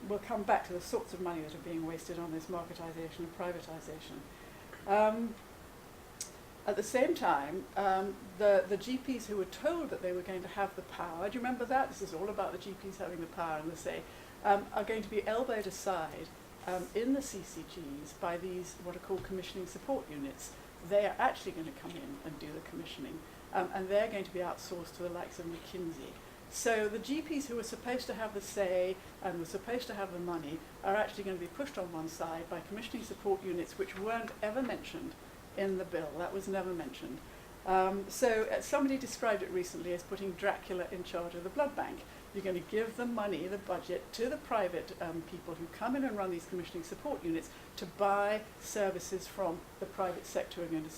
We'll come back to the sorts of money that are being wasted on this marketisation and privatisation. At the same time, the GPs who were told that they were going to have the power, do you remember that? This is all about the GPs having the power and the say, are going to be elbowed aside in the CCGs by these what are called commissioning support units. They are actually going to come in and do the commissioning, and they're going to be outsourced to the likes of McKinsey. So the GPs who were supposed to have the say and were supposed to have the money are actually going to be pushed on one side by commissioning support units, which weren't ever mentioned in the bill. That was never mentioned. So somebody described it recently as putting Dracula in charge of the blood bank. You're going to give the money, the budget, to the private people who come in and run these commissioning support units to buy services from the private sector who are going to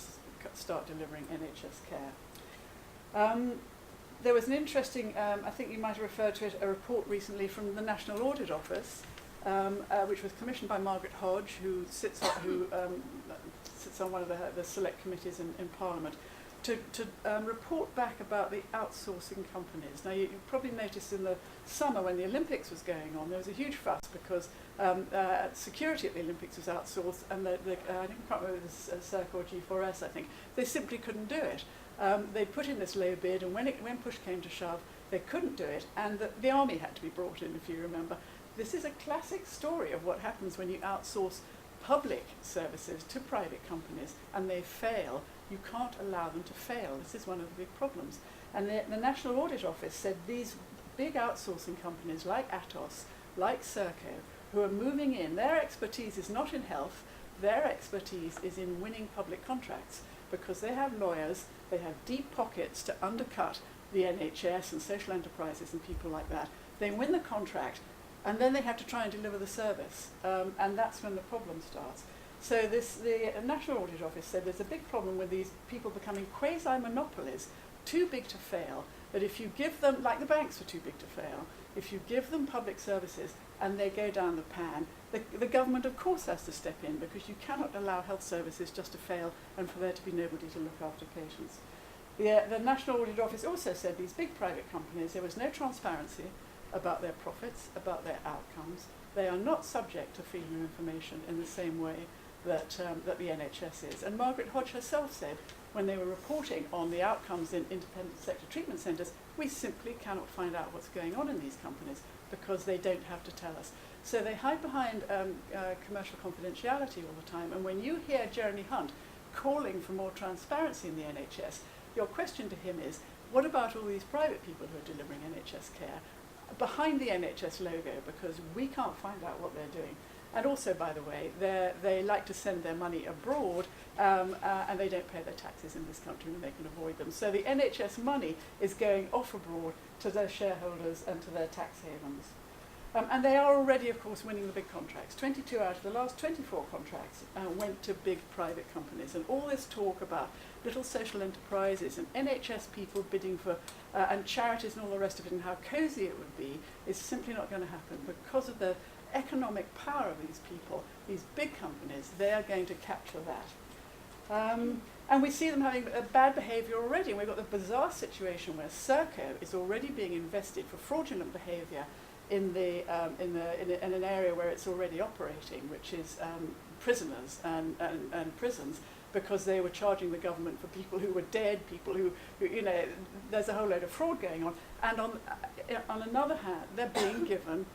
start delivering NHS care. There was an interesting, I think you might have referred to it, a report recently from the National Audit Office, which was commissioned by Margaret Hodge, who sits on one of the select committees in Parliament, to report back about the outsourcing companies. Now, you probably noticed in the summer when the Olympics was going on, there was a huge fuss because security at the Olympics was outsourced, and I can't remember if it was Cirque or G4S, I think. They simply couldn't do it. They put in this low bid, and when push came to shove, they couldn't do it, and the army had to be brought in, if you remember. This is a classic story of what happens when you outsource public services to private companies and they fail. You can't allow them to fail. This is one of the big problems. And the National Audit Office said these big outsourcing companies like Atos, like Serco, who are moving in, their expertise is not in health, their expertise is in winning public contracts, because they have lawyers, they have deep pockets to undercut the NHS and social enterprises and people like that. They win the contract, and then they have to try and deliver the service, and that's when the problem starts. So the National Audit Office said there's a big problem with these people becoming quasi-monopolies, too big to fail, that if you give them, like the banks were too big to fail, if you give them public services and they go down the pan, the government of course has to step in, because you cannot allow health services just to fail and for there to be nobody to look after patients. The National Audit Office also said these big private companies, there was no transparency about their profits, about their outcomes. They are not subject to freedom of information in the same way that the NHS is. And Margaret Hodge herself said, when they were reporting on the outcomes in independent sector treatment centres, we simply cannot find out what's going on in these companies because they don't have to tell us. So they hide behind commercial confidentiality all the time. And when you hear Jeremy Hunt calling for more transparency in the NHS, your question to him is, what about all these private people who are delivering NHS care behind the NHS logo, because we can't find out what they're doing? And also, by the way, they like to send their money abroad, and they don't pay their taxes in this country when they can avoid them. So the NHS money is going off abroad to their shareholders and to their tax havens. And they are already, of course, winning the big contracts. 22 out of the last 24 contracts went to big private companies. And all this talk about little social enterprises and NHS people bidding for, and charities and all the rest of it, and how cosy it would be, is simply not going to happen because of the economic power of these people, these big companies. They are going to capture that. And we see them having bad behaviour already. And we've got the bizarre situation where Serco is already being invested for fraudulent behaviour in an area where it's already operating, which is prisoners and prisons, because they were charging the government for people who were dead, people who you know, there's a whole load of fraud going on. And on another hand, they're being given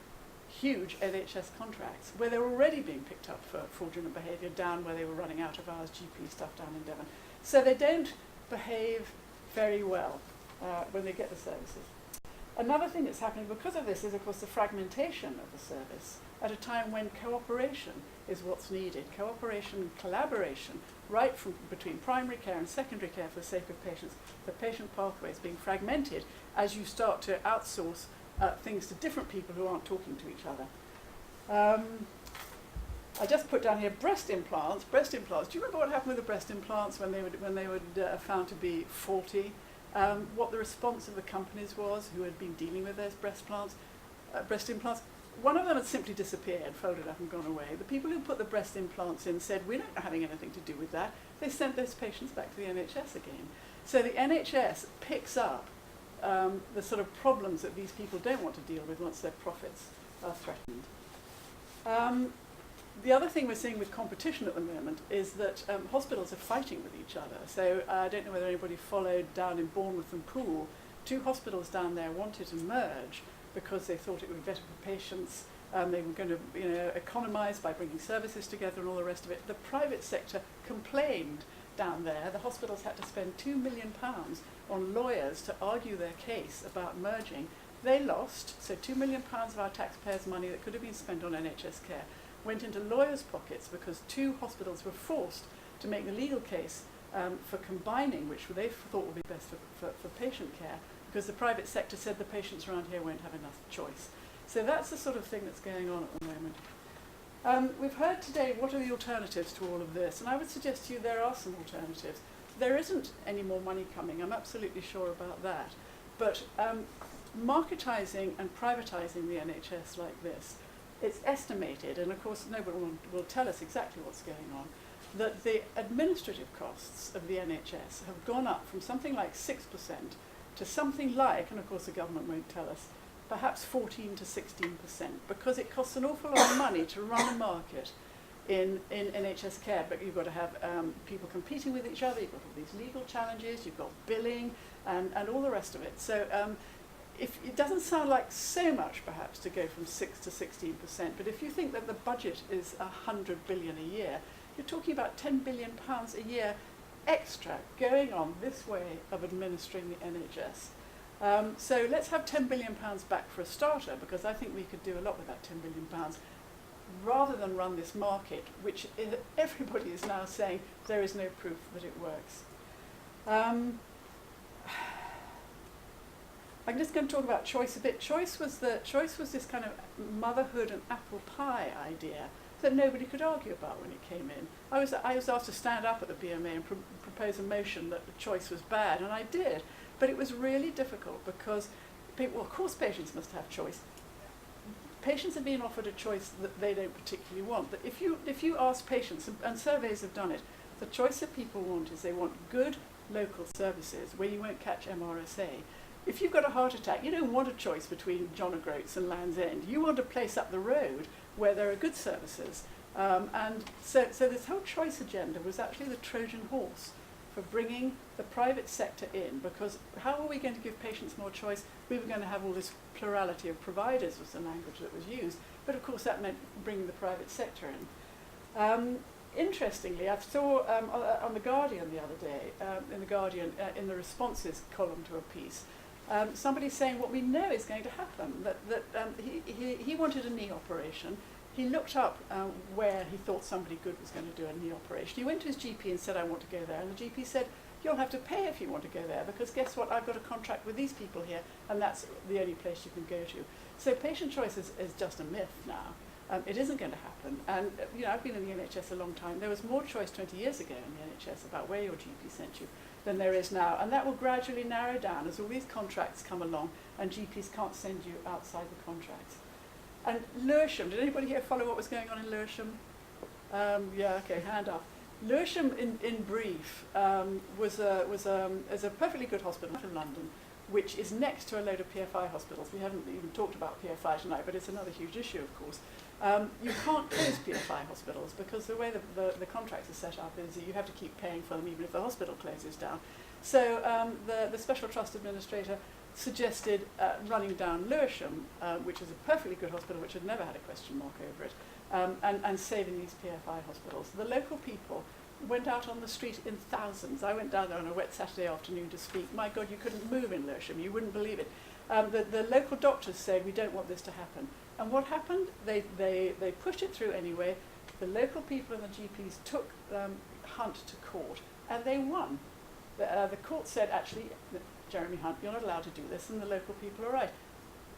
huge NHS contracts where they're already being picked up for fraudulent behaviour down where they were running out of hours GP stuff down in Devon. So they don't behave very well when they get the services. Another thing that's happening because of this is, of course, the fragmentation of the service at a time when cooperation is what's needed. Cooperation and collaboration, right from between primary care and secondary care for the sake of patients. The patient pathway is being fragmented as you start to outsource things to different people who aren't talking to each other. I just put down here breast implants. Breast implants. Do you remember what happened with the breast implants when they were found to be faulty? What the response of the companies was who had been dealing with those breast implants. One of them had simply disappeared, folded up and gone away. The people who put the breast implants in said, we're not having anything to do with that. They sent those patients back to the NHS again. So the NHS picks up the sort of problems that these people don't want to deal with once their profits are threatened. The other thing we're seeing with competition at the moment is that hospitals are fighting with each other. So I don't know whether anybody followed down in Bournemouth and Poole. 2 hospitals down there wanted to merge because they thought it would be better for patients. They were going to economise by bringing services together and all the rest of it. The private sector complained down there. The hospitals had to spend £2 million on lawyers to argue their case about merging, They lost, so £2 million of our taxpayers' money that could have been spent on NHS care went into lawyers' pockets because 2 hospitals were forced to make the legal case for combining, which they thought would be best for patient care, because the private sector said the patients around here won't have enough choice. So that's the sort of thing that's going on at the moment. We've heard today what are the alternatives to all of this, and I would suggest to you there are some alternatives. There isn't any more money coming, I'm absolutely sure about that, but marketising and privatising the NHS like this, it's estimated, and of course nobody will tell us exactly what's going on, that the administrative costs of the NHS have gone up from something like 6% to something like, and of course the government won't tell us, perhaps 14 to 16%, because it costs an awful lot of money to run a market in NHS care. But you've got to have people competing with each other, you've got all these legal challenges, you've got billing and all the rest of it. So if it doesn't sound like so much perhaps to go from 6 to 16%, but if you think that the budget is 100 billion a year, you're talking about £10 billion a year extra going on this way of administering the NHS. So let's have £10 billion back for a starter, because I think we could do a lot with that £10 billion, rather than run this market, which everybody is now saying there is no proof that it works. I'm just going to talk about choice a bit. Choice was this kind of motherhood and apple pie idea that nobody could argue about when it came in. I was asked to stand up at the BMA and propose a motion that the choice was bad, and I did. But it was really difficult because people, well, of course patients must have choice. Patients are being offered a choice that they don't particularly want. But if you ask patients, and surveys have done it, the choice that people want is they want good local services where you won't catch MRSA. If you've got a heart attack, you don't want a choice between John O'Groats and Land's End. You want a place up the road where there are good services. And so this whole choice agenda was actually the Trojan horse for bringing the private sector in, because how were we going to give patients more choice? We were going to have all this plurality of providers, was the language that was used, but of course that meant bringing the private sector in. Interestingly, I saw on The Guardian the other day, in the responses column to a piece, somebody saying what we know is going to happen, that he wanted a knee operation. He looked up where he thought somebody good was going to do a knee operation. He went to his GP and said, I want to go there. And the GP said, you'll have to pay if you want to go there, because guess what? I've got a contract with these people here, and that's the only place you can go to. So patient choice is just a myth now. It isn't going to happen. And I've been in the NHS a long time. There was more choice 20 years ago in the NHS about where your GP sent you than there is now. And that will gradually narrow down as all these contracts come along and GPs can't send you outside the contracts. And Lewisham, did anybody here follow what was going on in Lewisham? Yeah, okay, hand up. Lewisham, in brief, is a perfectly good hospital in London, which is next to a load of PFI hospitals. We haven't even talked about PFI tonight, but it's another huge issue, of course. You can't close PFI hospitals because the way the contracts are set up is that you have to keep paying for them even if the hospital closes down. So the Special Trust Administrator suggested running down Lewisham, which is a perfectly good hospital which had never had a question mark over it, and saving these PFI hospitals. The local people went out on the street in thousands. I went down there on a wet Saturday afternoon to speak. My God, you couldn't move in Lewisham. You wouldn't believe it. The local doctors said, we don't want this to happen. And what happened? They pushed it through anyway. The local people and the GPs took Hunt to court, and they won. The court said, actually, Jeremy Hunt, you're not allowed to do this, and the local people are right.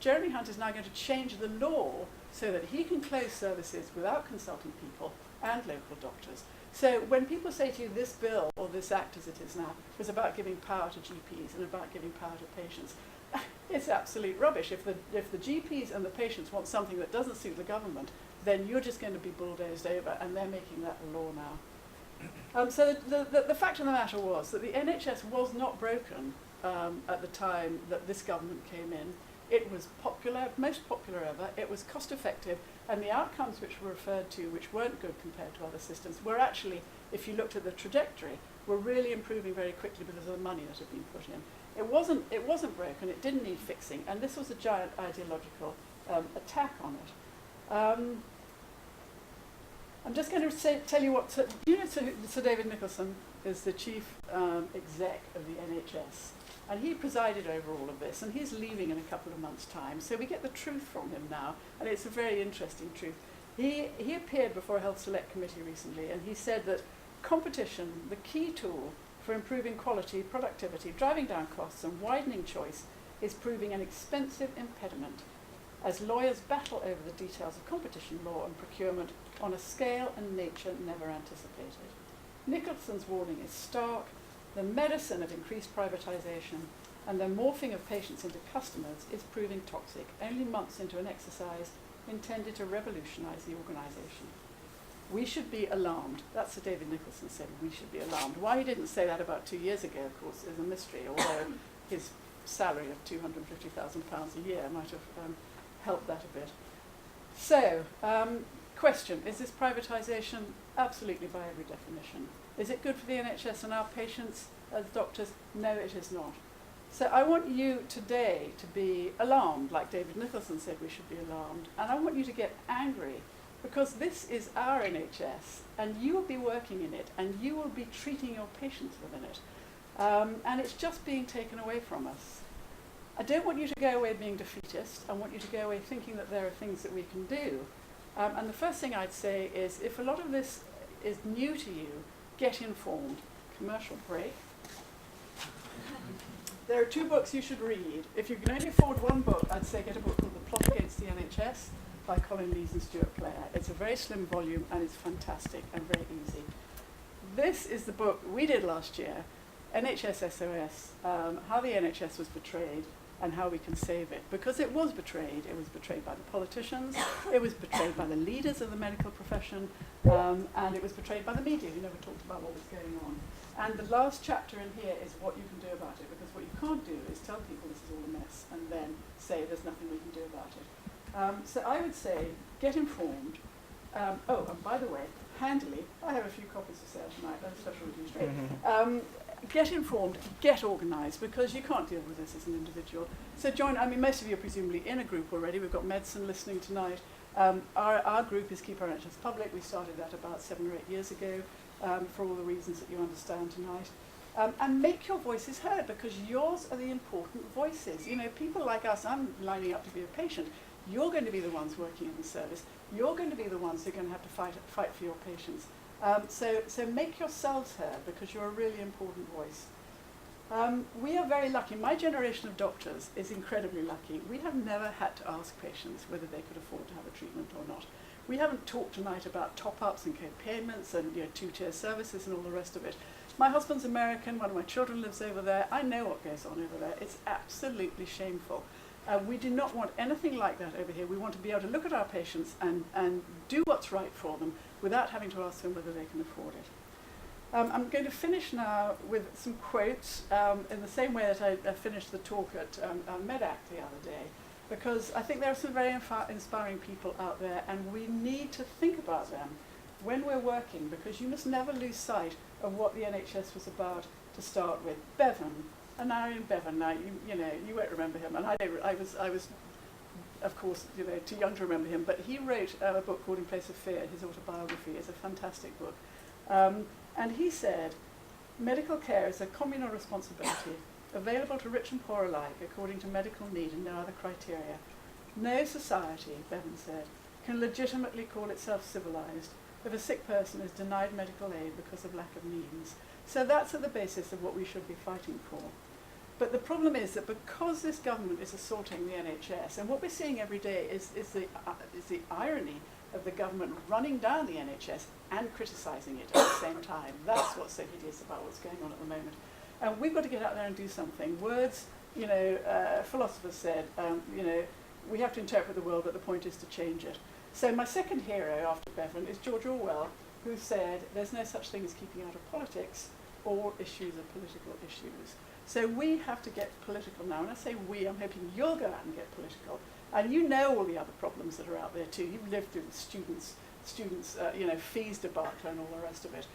Jeremy Hunt is now going to change the law so that he can close services without consulting people and local doctors. So when people say to you this bill, or this act as it is now, was about giving power to GPs and about giving power to patients, it's absolute rubbish. If the GPs and the patients want something that doesn't suit the government, then you're just going to be bulldozed over, and they're making that a law now. So the fact of the matter was that the NHS was not broken at the time that this government came in. It was popular, most popular ever, it was cost effective, and the outcomes which were referred to, which weren't good compared to other systems, were actually, if you looked at the trajectory, were really improving very quickly because of the money that had been put in. It wasn't broken, it didn't need fixing, and this was a giant ideological attack on it. I'm just going to tell you what, Sir David Nicholson is the chief exec of the NHS. And he presided over all of this, and he's leaving in a couple of months' time. So we get the truth from him now, and it's a very interesting truth. He appeared before a Health Select Committee recently, and he said that competition, the key tool for improving quality, productivity, driving down costs, and widening choice, is proving an expensive impediment as lawyers battle over the details of competition law and procurement on a scale and nature never anticipated. Nicholson's warning is stark. The medicine of increased privatisation and the morphing of patients into customers is proving toxic, only months into an exercise intended to revolutionise the organisation. We should be alarmed. That's what David Nicholson said, we should be alarmed. Why he didn't say that about 2 years ago, of course, is a mystery, although his salary of £250,000 a year might have helped that a bit. So, question, is this privatisation? Absolutely, by every definition. Is it good for the NHS and our patients as doctors? No, it is not. So I want you today to be alarmed, like David Nicholson said we should be alarmed, and I want you to get angry, because this is our NHS, and you will be working in it, and you will be treating your patients within it. And it's just being taken away from us. I don't want you to go away being defeatist. I want you to go away thinking that there are things that we can do. And the first thing I'd say is, if a lot of this is new to you, get informed. Commercial break. There are 2 books you should read. If you can only afford 1 book, I'd say get a book called The Plot Against the NHS by Colin Lees and Stuart Clare. It's a very slim volume and it's fantastic and very easy. This is the book we did last year, NHS SOS, how the NHS was betrayed and how we can save it. Because it was betrayed. It was betrayed by the politicians, it was betrayed by the leaders of the medical profession, and it was betrayed by the media who never talked about what was going on. And the last chapter in here is what you can do about it, because what you can't do is tell people this is all a mess and then say there's nothing we can do about it. So I would say, get informed. Oh, and by the way, handily, I have a few copies for sale tonight, that's a special review straight. Get informed, get organised, because you can't deal with this as an individual. So join, I mean, most of you are presumably in a group already. We've got Medsin listening tonight. Our group is Keep Our NHS Public. We started that about 7 or 8 years ago for all the reasons that you understand tonight. And make your voices heard, because yours are the important voices. You know, people like us, I'm lining up to be a patient. You're going to be the ones working in the service. You're going to be the ones who are going to have to fight for your patients. So make yourselves heard, because you're a really important voice. We are very lucky. My generation of doctors is incredibly lucky. We have never had to ask patients whether they could afford to have a treatment or not. We haven't talked tonight about top-ups and co-payments and two-tier services and all the rest of it. My husband's American, one of my children lives over there. I know what goes on over there. It's absolutely shameful. We do not want anything like that over here. We want to be able to look at our patients and do what's right for them without having to ask them whether they can afford it. I'm going to finish now with some quotes in the same way that I finished the talk at MedAct the other day, because I think there are some very inspiring people out there, and we need to think about them when we're working, because you must never lose sight of what the NHS was about to start with. Bevan, and Arian Bevan, now you know, you won't remember him, and I was of course, you know, too young to remember him, but he wrote a book called In Place of Fear. His autobiography is a fantastic book. And he said, medical care is a communal responsibility, available to rich and poor alike according to medical need and no other criteria. No society, Bevan said, can legitimately call itself civilized if a sick person is denied medical aid because of lack of means. So that's at the basis of what we should be fighting for. But the problem is that because this government is assaulting the NHS, and what we're seeing every day is the irony of the government running down the NHS and criticising it at the same time. That's what's so hideous about what's going on at the moment. And we've got to get out there and do something. Words, you know, philosophers said, you know, we have to interpret the world, but the point is to change it. So my second hero after Bevan is George Orwell, who said there's no such thing as keeping out of politics. All issues are political issues. So we have to get political now. And I say we, I'm hoping you'll go out and get political. And you know all the other problems that are out there too. You've lived through the students, you know, fees debacle and all the rest of it.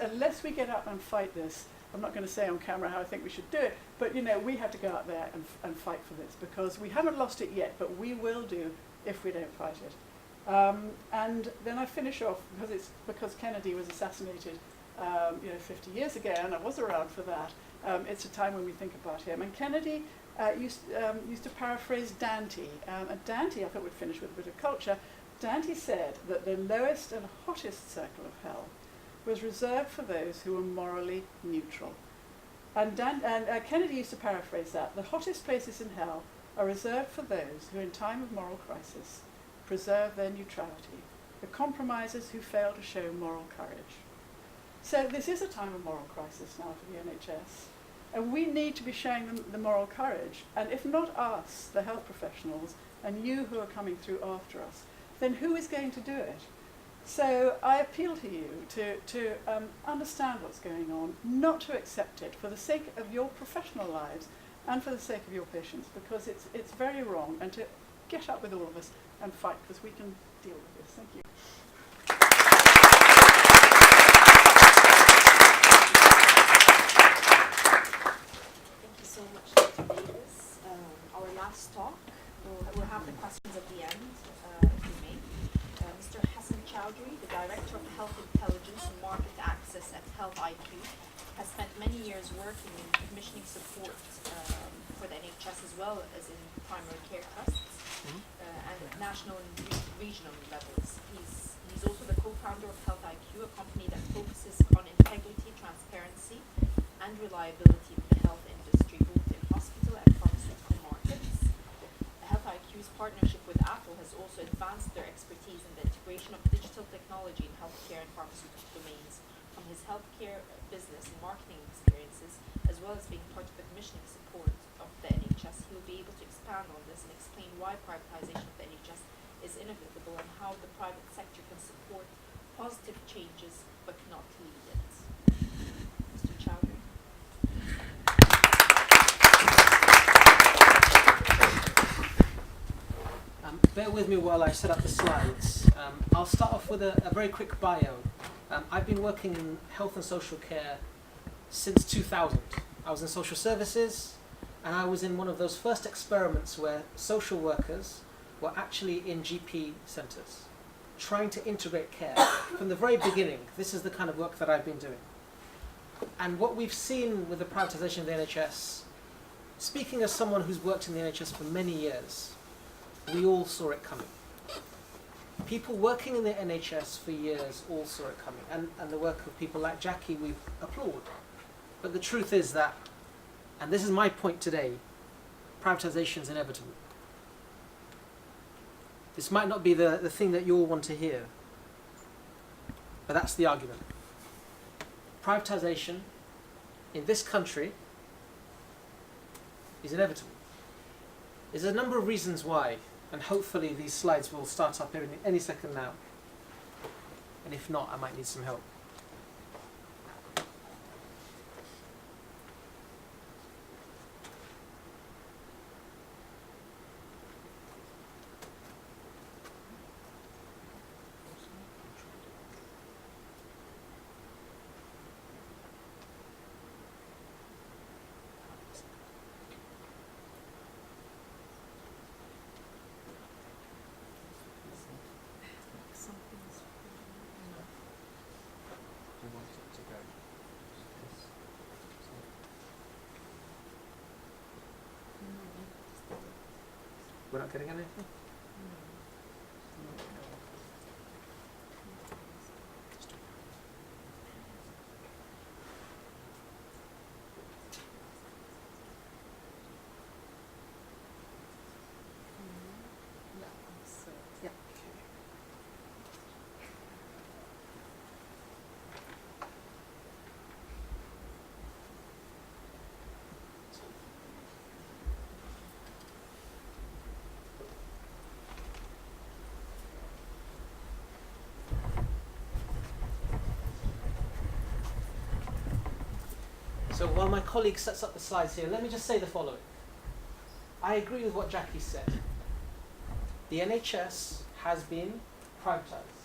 Unless we get up and fight this, I'm not going to say on camera how I think we should do it, but you know, we have to go out there and fight for this, because we haven't lost it yet, but we will do if we don't fight it. And then I finish off, because Kennedy was assassinated 50 years ago, and I was around for that. it's a time when we think about him. And Kennedy used to paraphrase Dante. And Dante, I thought we'd finish with a bit of culture. Dante said that the lowest and hottest circle of hell was reserved for those who were morally neutral. And Kennedy used to paraphrase that. The hottest places in hell are reserved for those who in time of moral crisis preserve their neutrality, the compromisers who fail to show moral courage. So this is a time of moral crisis now for the NHS, and we need to be showing them the moral courage. And if not us, the health professionals, and you who are coming through after us, then who is going to do it? So I appeal to you to understand what's going on, not to accept it for the sake of your professional lives and for the sake of your patients, because it's very wrong, and to get up with all of us and fight, because we can deal with this. Thank you. Thank you so much, Dr. Davis. Our last talk, we'll have the questions at the end, if you may. Mr. Hassan Chowdhury, the Director of Health Intelligence and Market Access at Health IQ, has spent many years working in commissioning support for the NHS as well as in primary care trusts and at national and regional levels. He's also the co-founder of Health IQ, a company that focuses on integrity, transparency and reliability in the health industry, both in hospital and pharmaceutical markets. Health IQ's partnership with Apple has also advanced their expertise in the integration of digital technology in healthcare and pharmaceutical domains. From his healthcare business and marketing experiences, as well as being part of the commissioning support of the NHS, he will be able to expand on this and explain why privatisation of the NHS is inevitable and how the private sector can support positive changes but cannot lead it. Mr. Chowdhury. Bear with me while I set up the slides. I'll start off with a very quick bio. I've been working in health and social care since 2000. I was in social services, and I was in one of those first experiments where social workers were actually in GP centres, trying to integrate care. From the very beginning, this is the kind of work that I've been doing. And what we've seen with the privatisation of the NHS, speaking as someone who's worked in the NHS for many years, we all saw it coming. People working in the NHS for years all saw it coming, and the work of people like Jackie we applaud. But the truth is that, and this is my point today, privatisation is inevitable. This might not be the thing that you all want to hear, but that's the argument. Privatisation in this country is inevitable. There's a number of reasons why, and hopefully these slides will start up any second now. And if not, I might need some help. We're not getting anything? Yeah. So while my colleague sets up the slides here, let me just say the following. I agree with what Jackie said. The NHS has been privatised.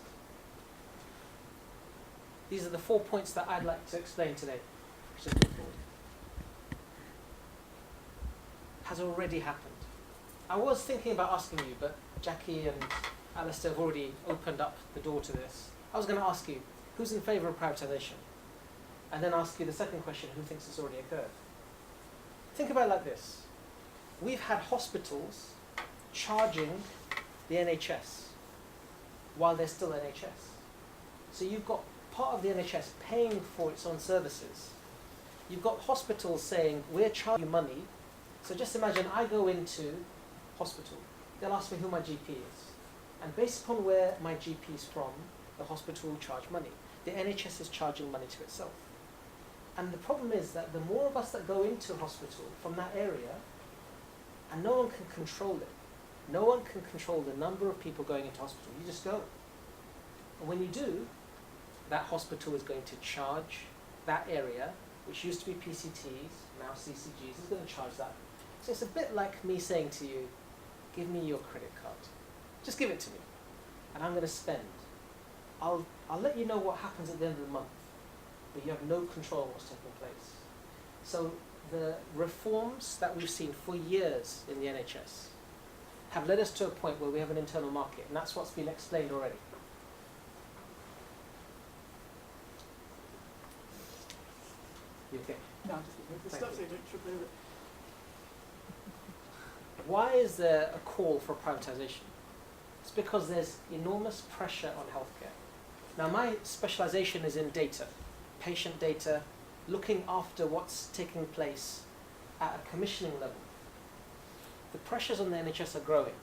These are the 4 points that I'd like to explain today. Has already happened. I was thinking about asking you, but Jackie and Alistair have already opened up the door to this. I was going to ask you, who's in favour of privatisation? And then ask you the second question, who thinks it's already occurred? Think about it like this. We've had hospitals charging the NHS while they're still NHS. So you've got part of the NHS paying for its own services. You've got hospitals saying, we're charging you money. So just imagine I go into hospital. They'll ask me who my GP is. And based upon where my GP is from, the hospital will charge money. The NHS is charging money to itself. And the problem is that the more of us that go into hospital from that area, and no one can control it. No one can control the number of people going into hospital. You just go. And when you do, that hospital is going to charge that area, which used to be PCTs, now CCGs, is going to charge that. So it's a bit like me saying to you, give me your credit card. Just give it to me. And I'm going to spend. I'll let you know what happens at the end of the month, but you have no control on what's taking place. So the reforms that we've seen for years in the NHS have led us to a point where we have an internal market, and that's what's been explained already. You okay? No, just stop so you don't trip over it. Why is there a call for privatisation? It's because there's enormous pressure on healthcare. Now, my specialisation is in data, patient data, looking after what's taking place at a commissioning level. The pressures on the NHS are growing.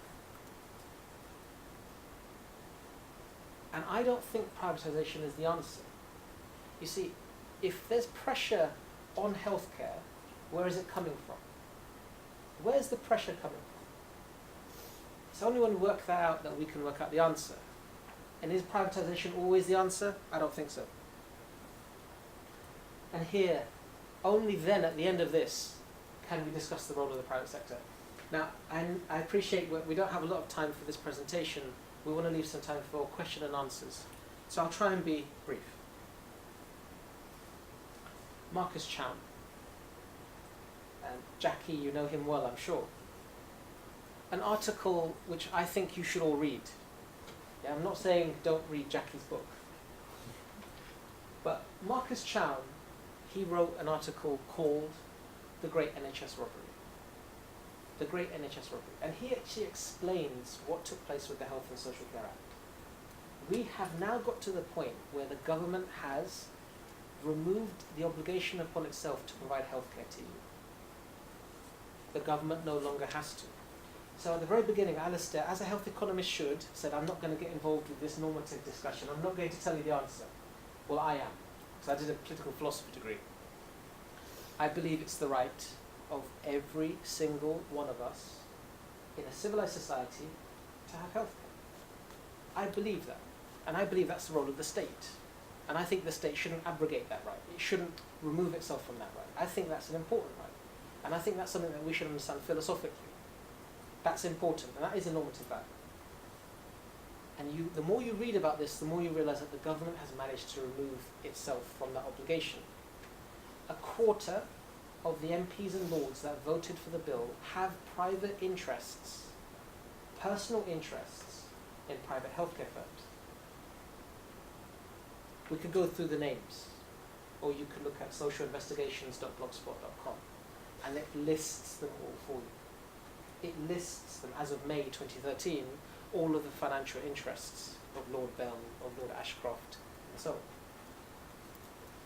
And I don't think privatisation is the answer. You see, if there's pressure on healthcare, where is it coming from? Where's the pressure coming from? It's only when we work that out that we can work out the answer. And is privatisation always the answer? I don't think so. And here, only then at the end of this, can we discuss the role of the private sector. Now, I appreciate we don't have a lot of time for this presentation. We want to leave some time for question and answers. So I'll try and be brief. Marcus Chown. And Jackie, you know him well, I'm sure. An article which I think you should all read. Yeah, I'm not saying don't read Jackie's book. But Marcus Chown, he wrote an article called The Great NHS Robbery. The Great NHS Robbery. And he actually explains what took place with the Health and Social Care Act. We have now got to the point where the government has removed the obligation upon itself to provide healthcare to you. The government no longer has to. So at the very beginning, Alistair, as a health economist should, said, I'm not going to get involved with this normative discussion. I'm not going to tell you the answer. Well, I am, because I did a political philosophy degree. I believe it's the right of every single one of us in a civilized society to have healthcare. I believe that. And I believe that's the role of the state. And I think the state shouldn't abrogate that right. It shouldn't remove itself from that right. I think that's an important right. And I think that's something that we should understand philosophically. That's important, and that is a normative value. And the more you read about this, the more you realize that the government has managed to remove itself from that obligation. A quarter of the MPs and Lords that voted for the bill have private interests, personal interests, in private healthcare firms. We could go through the names, or you could look at socialinvestigations.blogspot.com, and it lists them all for you. It lists them, as of May 2013, all of the financial interests of Lord Bell, of Lord Ashcroft, and so on.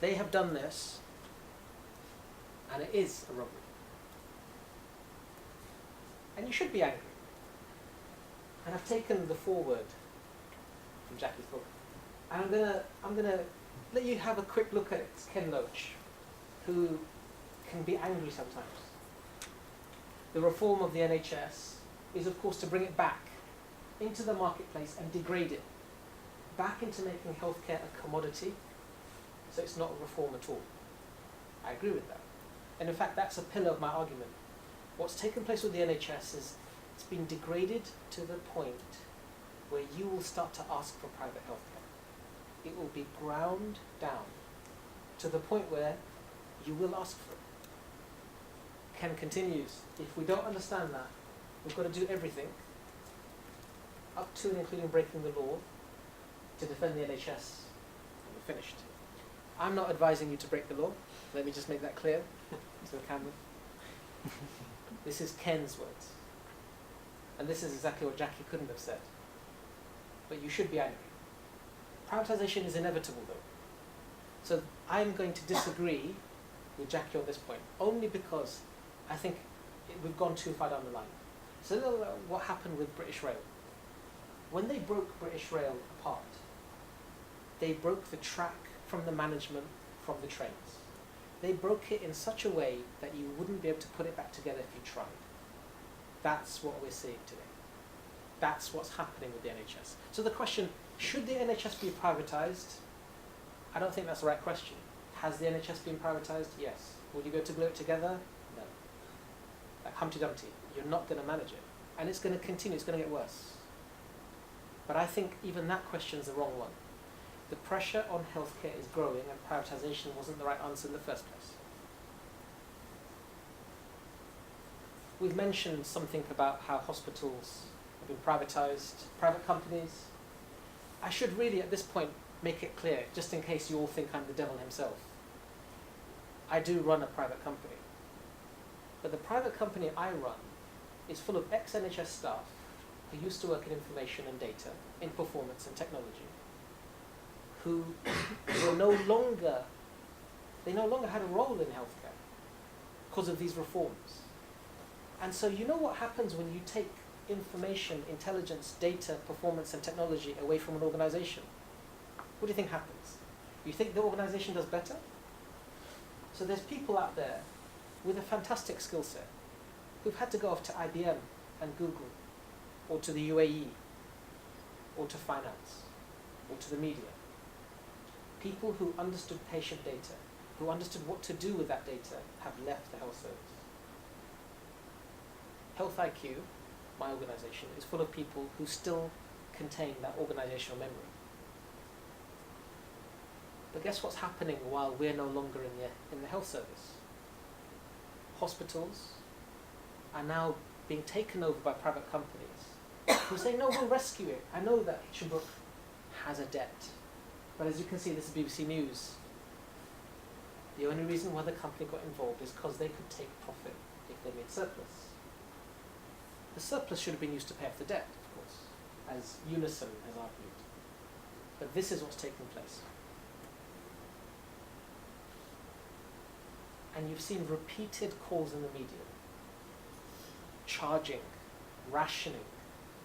They have done this, and it is a robbery. And you should be angry. And I've taken the foreword from Jackie's book, and I'm gonna let you have a quick look at it. It's Ken Loach, who can be angry sometimes. The reform of the NHS is, of course, to bring it back into the marketplace and degrade it back into making healthcare a commodity, so it's not a reform at all. I agree with that. And in fact, that's a pillar of my argument. What's taken place with the NHS is it's been degraded to the point where you will start to ask for private healthcare. It will be ground down to the point where you will ask for it. Ken continues, if we don't understand that, we've got to do everything, up to and including breaking the law, to defend the NHS, and we're finished. I'm not advising you to break the law, let me just make that clear to the camera. This is Ken's words. And this is exactly what Jackie couldn't have said. But you should be angry. Privatisation is inevitable, though. So I'm going to disagree with Jackie on this point, only because I think we've gone too far down the line. So what happened with British Rail? When they broke British Rail apart, they broke the track from the management from the trains. They broke it in such a way that you wouldn't be able to put it back together if you tried. That's what we're seeing today. That's what's happening with the NHS. So the question, should the NHS be privatised? I don't think that's the right question. Has the NHS been privatised? Yes. Will you be able to glue it together? No. Like Humpty Dumpty, you're not going to manage it. And it's going to continue, it's going to get worse. But I think even that question is the wrong one. The pressure on healthcare is growing and privatisation wasn't the right answer in the first place. We've mentioned something about how hospitals have been privatised, private companies. I should really at this point make it clear, just in case you all think I'm the devil himself. I do run a private company. But the private company I run is full of ex-NHS staff who used to work in information and data, in performance and technology, who were no longer had a role in healthcare because of these reforms. And so you know what happens when you take information, intelligence, data, performance and technology away from an organisation? What do you think happens? You think the organisation does better? So there's people out there with a fantastic skill set who've had to go off to IBM and Google, or to the UAE, or to finance, or to the media. People who understood patient data, who understood what to do with that data, have left the health service. Health IQ, my organisation, is full of people who still contain that organisational memory. But guess what's happening while we're no longer in the health service? Hospitals are now being taken over by private companies who say, no, we'll rescue it. I know that Pembroke has a debt. But as you can see, this is BBC News. The only reason why the company got involved is because they could take profit if they made surplus. The surplus should have been used to pay off the debt, of course, as Unison has argued. But this is what's taking place. And you've seen repeated calls in the media, charging, rationing.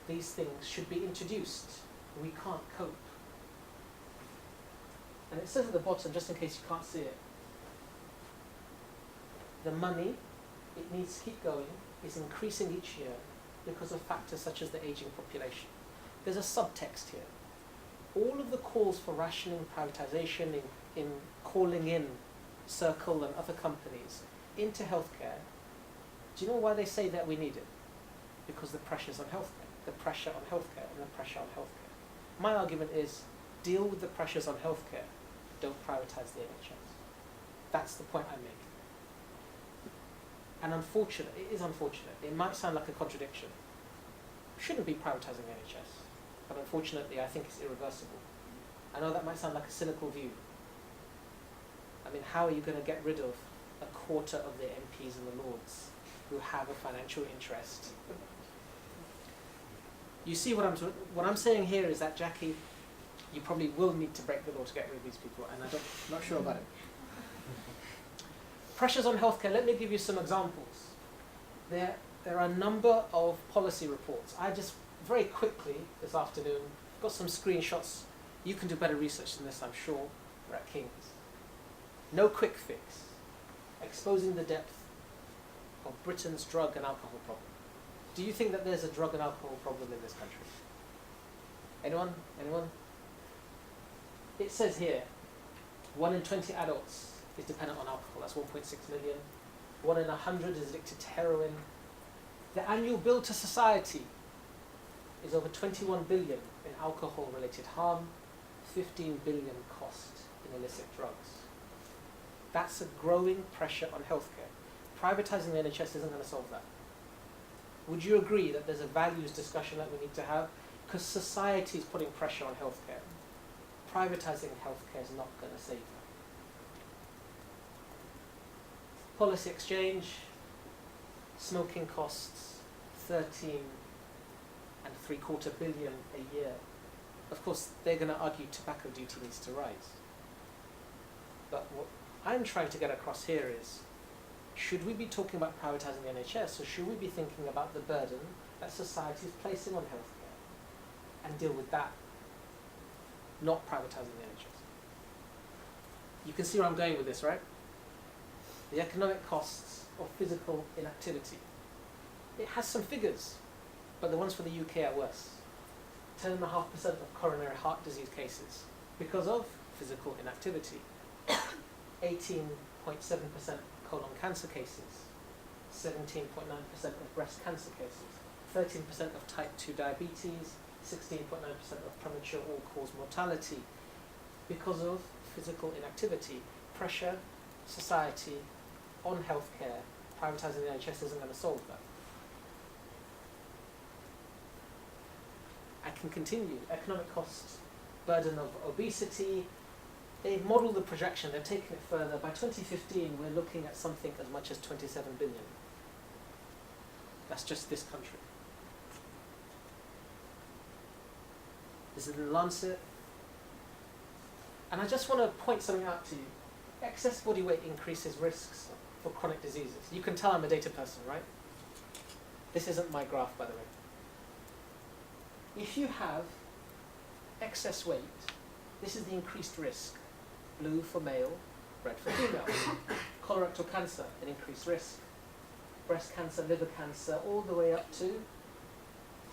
These things should be introduced. We can't cope. And it says at the bottom, just in case you can't see it, the money, it needs to keep going, is increasing each year because of factors such as the ageing population. There's a subtext here. All of the calls for rationing, privatisation, in calling in Circle and other companies into healthcare, do you know why they say that we need it? Because the pressures on healthcare, the pressure on healthcare and the pressure on healthcare. My argument is, deal with the pressures on healthcare, don't privatise the NHS. That's the point I'm making. And it is unfortunate, it might sound like a contradiction. We shouldn't be privatising the NHS, but unfortunately I think it's irreversible. I know that might sound like a cynical view. I mean, how are you going to get rid of a quarter of the MPs and the Lords who have a financial interest? You see what I'm saying here is that, Jackie, you probably will need to break the law to get rid of these people, and I'm not sure about it. Pressures on healthcare, let me give you some examples. There are a number of policy reports. I just, very quickly this afternoon, got some screenshots. You can do better research than this, I'm sure. We're at King's. No quick fix. Exposing the depth of Britain's drug and alcohol problem. Do you think that there's a drug and alcohol problem in this country? Anyone? Anyone? It says here, 1 in 20 adults is dependent on alcohol. That's 1.6 million. 1 in 100 is addicted to heroin. The annual bill to society is over 21 billion in alcohol-related harm, 15 billion cost in illicit drugs. That's a growing pressure on healthcare. Privatising the NHS isn't going to solve that. Would you agree that there's a values discussion that we need to have? Because society is putting pressure on healthcare. Privatising healthcare is not going to save that. Policy exchange. smoking costs 13.75 billion a year. Of course, they're going to argue tobacco duty needs to rise. But what I'm trying to get across here is, should we be talking about privatising the NHS, or should we be thinking about the burden that society is placing on healthcare and deal with that, not privatising the NHS? You can see where I'm going with this, right? The economic costs of physical inactivity. It has some figures, but the ones for the UK are worse. 10.5% of coronary heart disease cases because of physical inactivity. 18.7% colon cancer cases. 17.9% of breast cancer cases. 13% of type 2 diabetes. 16.9% of premature all-cause mortality because of physical inactivity. Pressure, society, on healthcare. Privatising the NHS isn't going to solve that. I can continue. Economic costs, burden of obesity. They've modelled the projection, they've taken it further. By 2015, we're looking at something as much as 27 billion. That's just this country. This is in the Lancet. And I just want to point something out to you. Excess body weight increases risks for chronic diseases. You can tell I'm a data person, right? This isn't my graph, by the way. If you have excess weight, this is the increased risk. Blue for male, red for female. Colorectal cancer, an increased risk. Breast cancer, liver cancer, all the way up to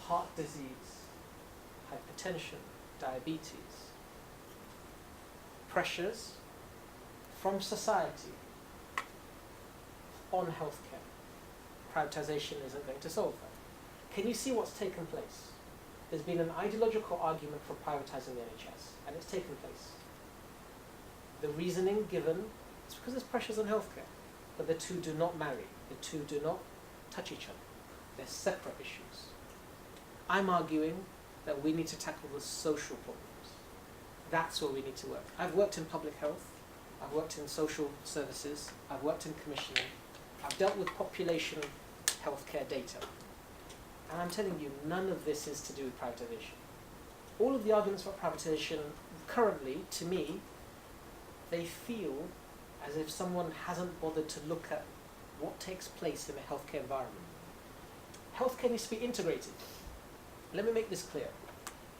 heart disease, hypertension, diabetes. Pressures from society on healthcare. Privatisation isn't going to solve that. Can you see what's taken place? There's been an ideological argument for privatising the NHS, and it's taken place. The reasoning given is because there's pressures on healthcare, but the two do not marry. The two do not touch each other. They're separate issues. I'm arguing that we need to tackle the social problems. That's where we need to work. I've worked in public health. I've worked in social services. I've worked in commissioning. I've dealt with population healthcare data. And I'm telling you, none of this is to do with privatisation. All of the arguments for privatisation currently, to me, they feel as if someone hasn't bothered to look at what takes place in a healthcare environment. Healthcare needs to be integrated. Let me make this clear.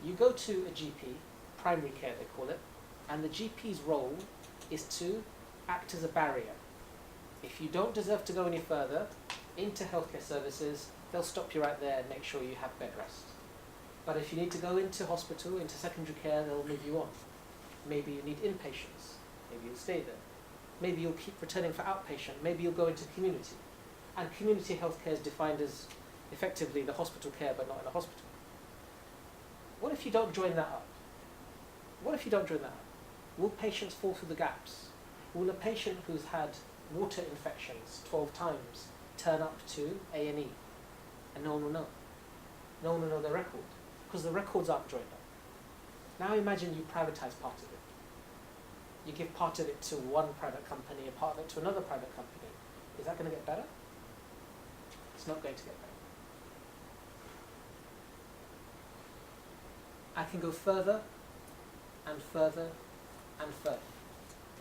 You go to a GP, primary care they call it, and the GP's role is to act as a barrier. If you don't deserve to go any further into healthcare services, they'll stop you right there and make sure you have bed rest. But if you need to go into hospital, into secondary care, they'll move you on. Maybe you need inpatients. Maybe you'll stay there. Maybe you'll keep returning for outpatient. Maybe you'll go into community. And community healthcare is defined as effectively the hospital care, but not in a hospital. What if you don't join that up? What if you don't join that up? Will patients fall through the gaps? Will a patient who's had water infections 12 times turn up to A&E? And no one will know. No one will know their record, because the records aren't joined up. Now imagine you privatise part of it. You give part of it to one private company, a part of it to another private company. Is that going to get better? It's not going to get better. I can go further and further and further.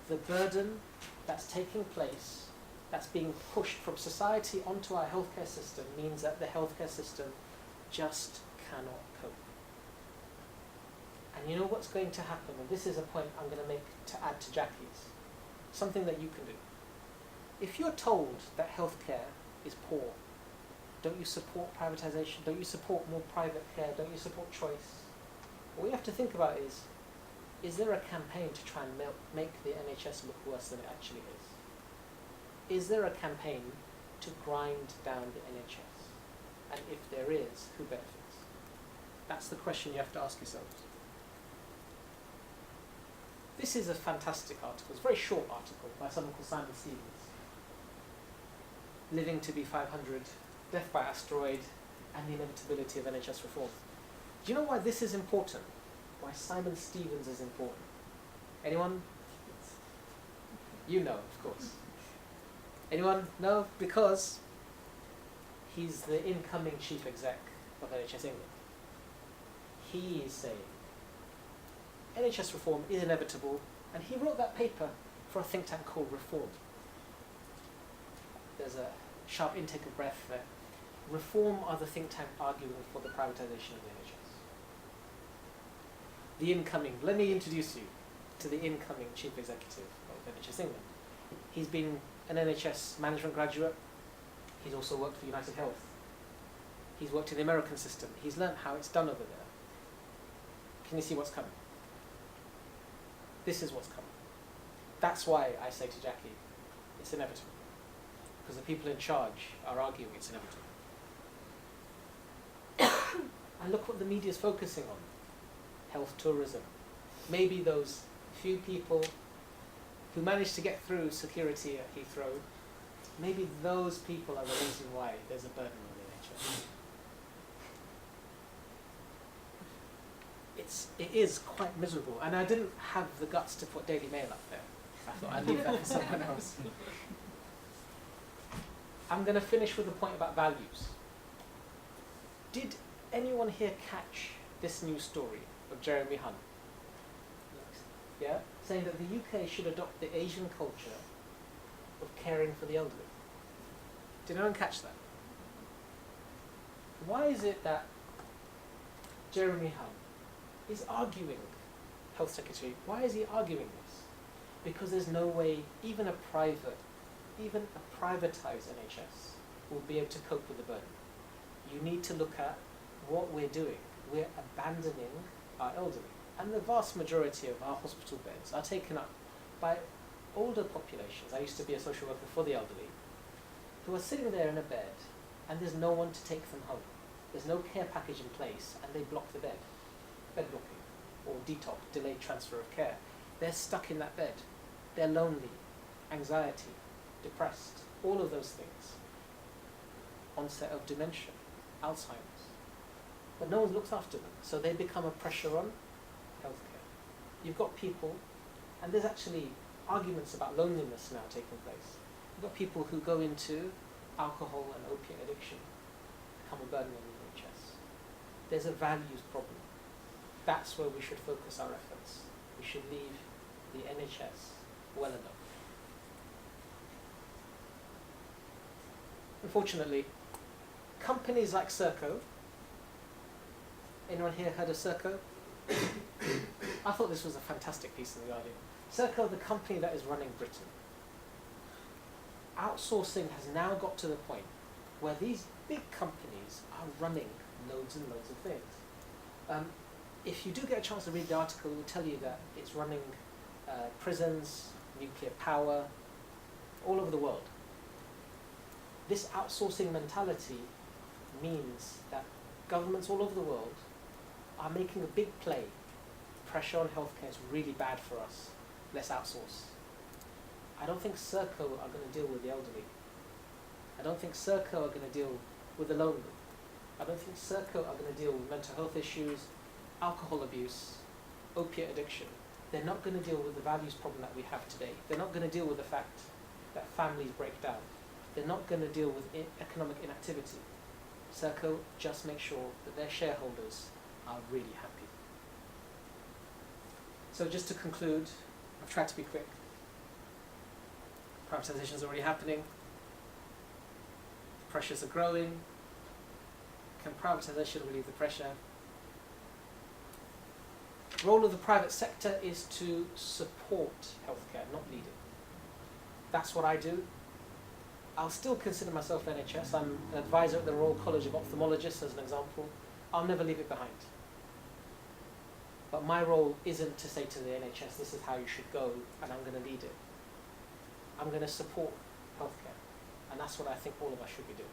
The burden that's taking place, that's being pushed from society onto our healthcare system, means that the healthcare system just cannot cope. And you know what's going to happen, and this is a point I'm going to make to add to Jackie's, something that you can do. If you're told that healthcare is poor, don't you support privatisation? Don't you support more private care? Don't you support choice? What you have to think about is there a campaign to try and make the NHS look worse than it actually is? Is there a campaign to grind down the NHS? And if there is, who benefits? That's the question you have to ask yourselves. This is a fantastic article. It's a very short article by someone called Simon Stevens. Living to be 500, Death by Asteroid, and the Inevitability of NHS Reform. Do you know why this is important? Why Simon Stevens is important? Anyone? You know, of course. Anyone? No? Because He's the incoming chief exec of NHS England. He is saying NHS reform is inevitable, and he wrote that paper for a think tank called Reform. There's a sharp intake of breath there. Reform are the think tank arguing for the privatisation of the NHS. The incoming, let me introduce you to the incoming chief executive of NHS England. He's been an NHS management graduate. He's also worked for United Health. He's worked in the American system. He's learnt how it's done over there. Can you see what's coming? This is what's coming. That's why I say to Jackie, it's inevitable. Because the people in charge are arguing it's inevitable. And look what the media is focusing on. Health tourism. Maybe those few people who managed to get through security at Heathrow, maybe those people are the reason why there's a burden on the NHS. It is quite miserable, and I didn't have the guts to put Daily Mail up there. I thought I'd leave that for someone else. I'm going to finish with a point about values. Did anyone here catch this news story of Jeremy Hunt? Yeah? Saying that the UK should adopt the Asian culture of caring for the elderly. Did anyone catch that? Why is it that Jeremy Hunt is arguing, Health Secretary, why is he arguing this? Because there's no way even a privatised NHS will be able to cope with the burden. You need to look at what we're doing. We're abandoning our elderly. And the vast majority of our hospital beds are taken up by older populations. I used to be a social worker for the elderly, who are sitting there in a bed and there's no one to take them home. There's no care package in place and they block the bed. Bed blocking, or detox, delayed transfer of care. They're stuck in that bed. They're lonely, anxiety, depressed, all of those things. Onset of dementia, Alzheimer's. But no one looks after them, so they become a pressure on healthcare. You've got people, and there's actually arguments about loneliness now taking place. You've got people who go into alcohol and opiate addiction, become a burden on the NHS. There's a values problem. That's where we should focus our efforts. We should leave the NHS well alone. Unfortunately, companies like Serco, anyone here heard of Serco? I thought this was a fantastic piece in The Guardian. Serco, the company that is running Britain. Outsourcing has now got to the point where these big companies are running loads and loads of things. If you do get a chance to read the article, it will tell you that it's running prisons, nuclear power, all over the world. This outsourcing mentality means that governments all over the world are making a big play. Pressure on healthcare is really bad for us. Let's outsource. I don't think Serco are going to deal with the elderly. I don't think Serco are going to deal with the lonely. I don't think Serco are going to deal with mental health issues, alcohol abuse, opiate addiction. They're not going to deal with the values problem that we have today. They're not going to deal with the fact that families break down. They're not going to deal with economic inactivity. Serco just make sure that their shareholders are really happy. So just to conclude, I've tried to be quick. Privatisation is already happening. Pressures are growing. Can privatisation relieve the pressure? The role of the private sector is to support healthcare, not lead it. That's what I do. I'll still consider myself NHS. I'm an advisor at the Royal College of Ophthalmologists, as an example. I'll never leave it behind. But my role isn't to say to the NHS, this is how you should go, and I'm going to lead it. I'm going to support healthcare. And that's what I think all of us should be doing.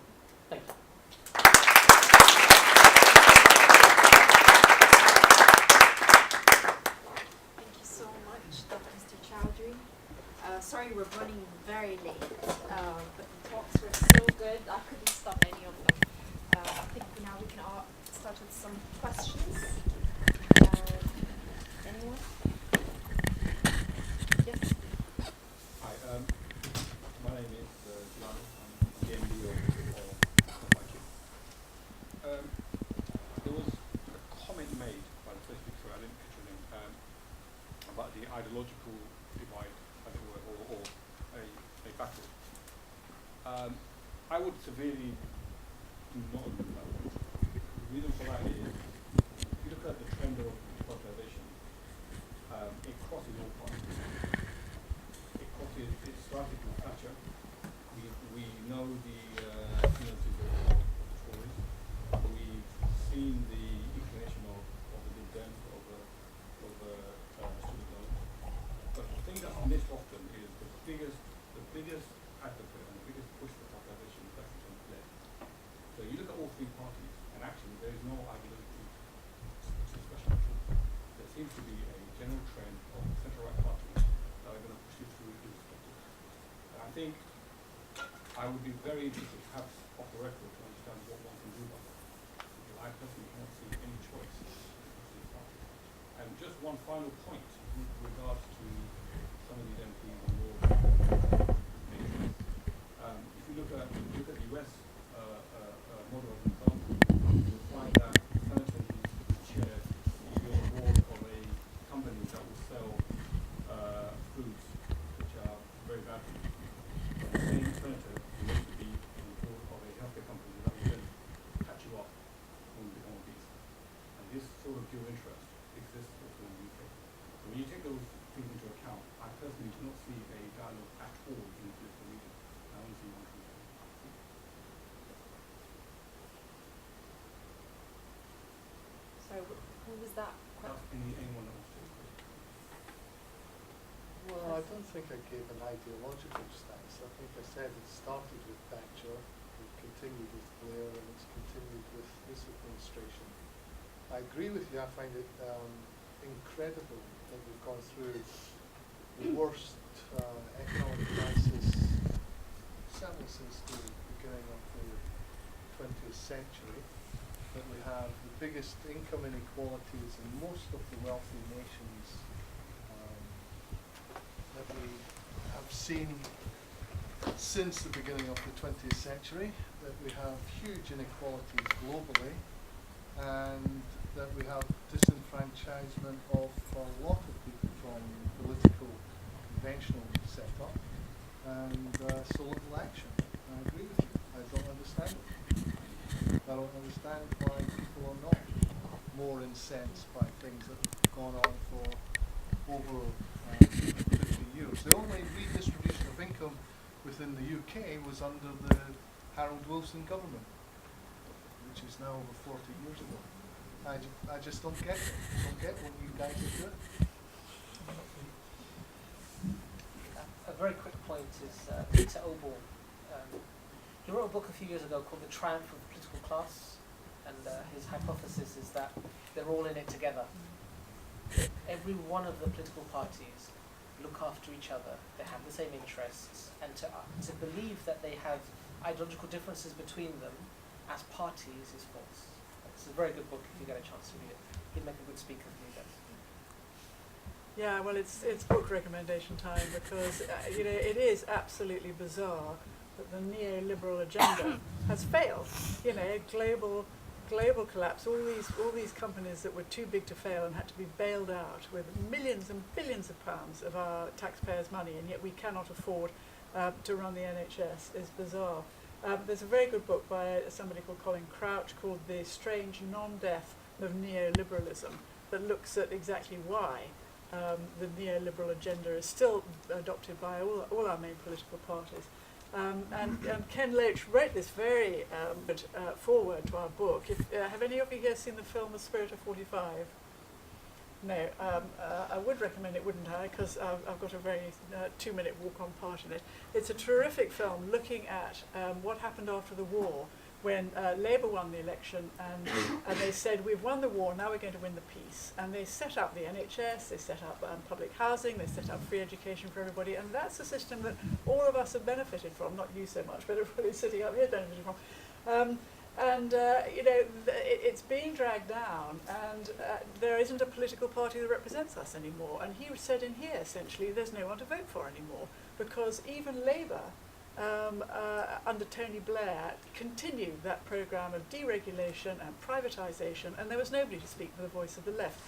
Thank you. Thank you so much, Dr. Mr. Chowdhury. Sorry we're running very late, but the talks were so good, I couldn't stop any of them. I think now we can all start with some questions. Anyone? Yes? Hi, my name is John. I'm the MD of about the ideological divide, as it were, or a battle. I would severely do not agree with that point. The reason for that is, if you look at the trend of privatisation, it crosses all parties. It started with Thatcher. We know the influences of the Tories. We've seen the inclination of the Lib Dems over student loans. But the thing that's missed often is the biggest advocate and the biggest push for privatisation is actually from the left. So you look at all three parties, and actually there is no ideological discussion at all. There seems to be a general trend of centre-right parties that are going to push this through irrespective. And I think I would be very interested, perhaps off the record, to understand what one can do about that. Because I personally cannot see any choice to push these parties. And just one final point with regards to some of these MPs and laws. If you look at the US model as an example, you'll find that Senator who's chair will be on the board of a company that will sell foods which are very bad for you. But the same senator will also be on the board of a healthcare company that will then catch you up when you become obese. And this sort of dual interest exists also in the UK. So when you take those things into account, I personally do not see a dialogue at all in the political media. I only see one thing. Sorry, who was that? Anyone else? Well, I don't think I gave an ideological stance. I think I said it started with Thatcher, it continued with Blair, and it's continued with this administration. I agree with you. I find it incredible that we've gone through the worst economic crisis, certainly since the beginning of the 20th century, that we have the biggest income inequalities in most of the wealthy nations that we have seen since the beginning of the 20th century, that we have huge inequalities globally, and that we have disenfranchisement of a lot of people from political, conventional setup, and so little action. I agree with you. I don't understand it. I don't understand why people are not more incensed by things that have gone on for over 50 years. The only redistribution of income within the UK was under the Harold Wilson government, which is now over 40 years ago. I just don't get it. I don't get what you guys are doing. A very quick point is Peter Oborn. He wrote a book a few years ago called The Triumph of the Political Class, and his hypothesis is that they're all in it together. Every one of the political parties look after each other, they have the same interests, and to believe that they have ideological differences between them as parties is false. It's a very good book if you get a chance to read it. He'd make a good speaker for you guys. Yeah, well, it's book recommendation time, because it is absolutely bizarre that the neoliberal agenda has failed. Global collapse. All these companies that were too big to fail and had to be bailed out with millions and billions of pounds of our taxpayers' money, and yet we cannot afford to run the NHS is bizarre. There's a very good book by somebody called Colin Crouch called The Strange Non-Death of Neoliberalism, that looks at exactly why the neoliberal agenda is still adopted by all our main political parties. And Ken Loach wrote this very good foreword to our book. Have any of you here seen the film The Spirit of 45? No, I would recommend it, wouldn't I? Because I've got a very 2-minute walk-on part in it. It's a terrific film looking at what happened after the war, when Labour won the election, and they said, we've won the war, now we're going to win the peace. And they set up the NHS, they set up public housing, they set up free education for everybody, and that's a system that all of us have benefited from, not you so much, but everybody sitting up here benefited from. It's being dragged down, and there isn't a political party that represents us anymore. And he said in here, essentially, there's no one to vote for anymore, because even Labour under Tony Blair, continued that programme of deregulation and privatisation, and there was nobody to speak for the voice of the left.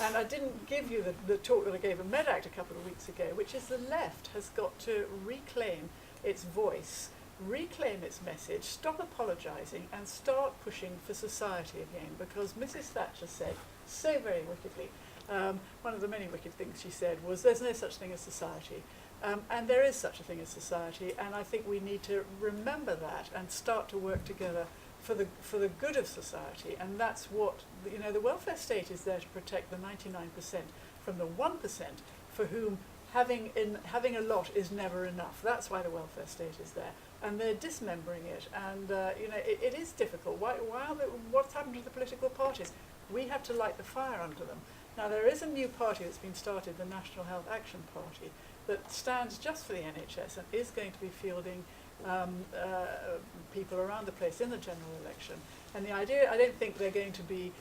And I didn't give you the talk that I gave at MedAct a couple of weeks ago, which is the left has got to reclaim its voice, reclaim its message, stop apologising and start pushing for society again, because Mrs Thatcher said so very wickedly, one of the many wicked things she said was there's no such thing as society. And there is such a thing as society, and I think we need to remember that and start to work together for the good of society. And that's what, you know, the welfare state is there to protect the 99% from the 1% for whom having a lot is never enough. That's why the welfare state is there. And they're dismembering it, and you know, it is difficult. What's happened to the political parties? We have to light the fire under them. Now, there is a new party that's been started, the National Health Action Party, that stands just for the NHS and is going to be fielding people around the place in the general election. And the idea, I don't think they're going to be,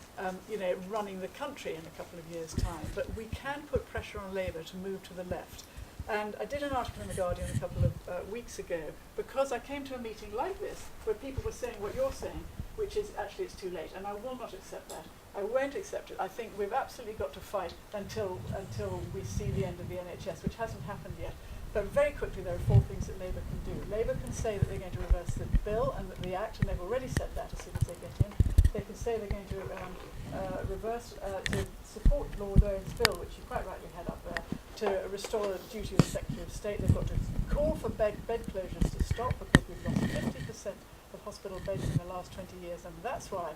you know, running the country in a couple of years' time, but we can put pressure on Labour to move to the left. And I did an article in The Guardian a couple of weeks ago, because I came to a meeting like this where people were saying what you're saying, which is actually it's too late, and I will not accept that. I won't accept it. I think we've absolutely got to fight until we see the end of the NHS, which hasn't happened yet. But very quickly, there are 4 things that Labour can do. Labour can say that they're going to reverse the bill and the Act, and they've already said that as soon as they get in. They can say they're going to to support Lord Owen's bill, which you quite rightly had up there, to restore the duty of the Secretary of State. They've got to call for bed closures to stop, because we've lost 50% of hospital beds in the last 20 years, and that's why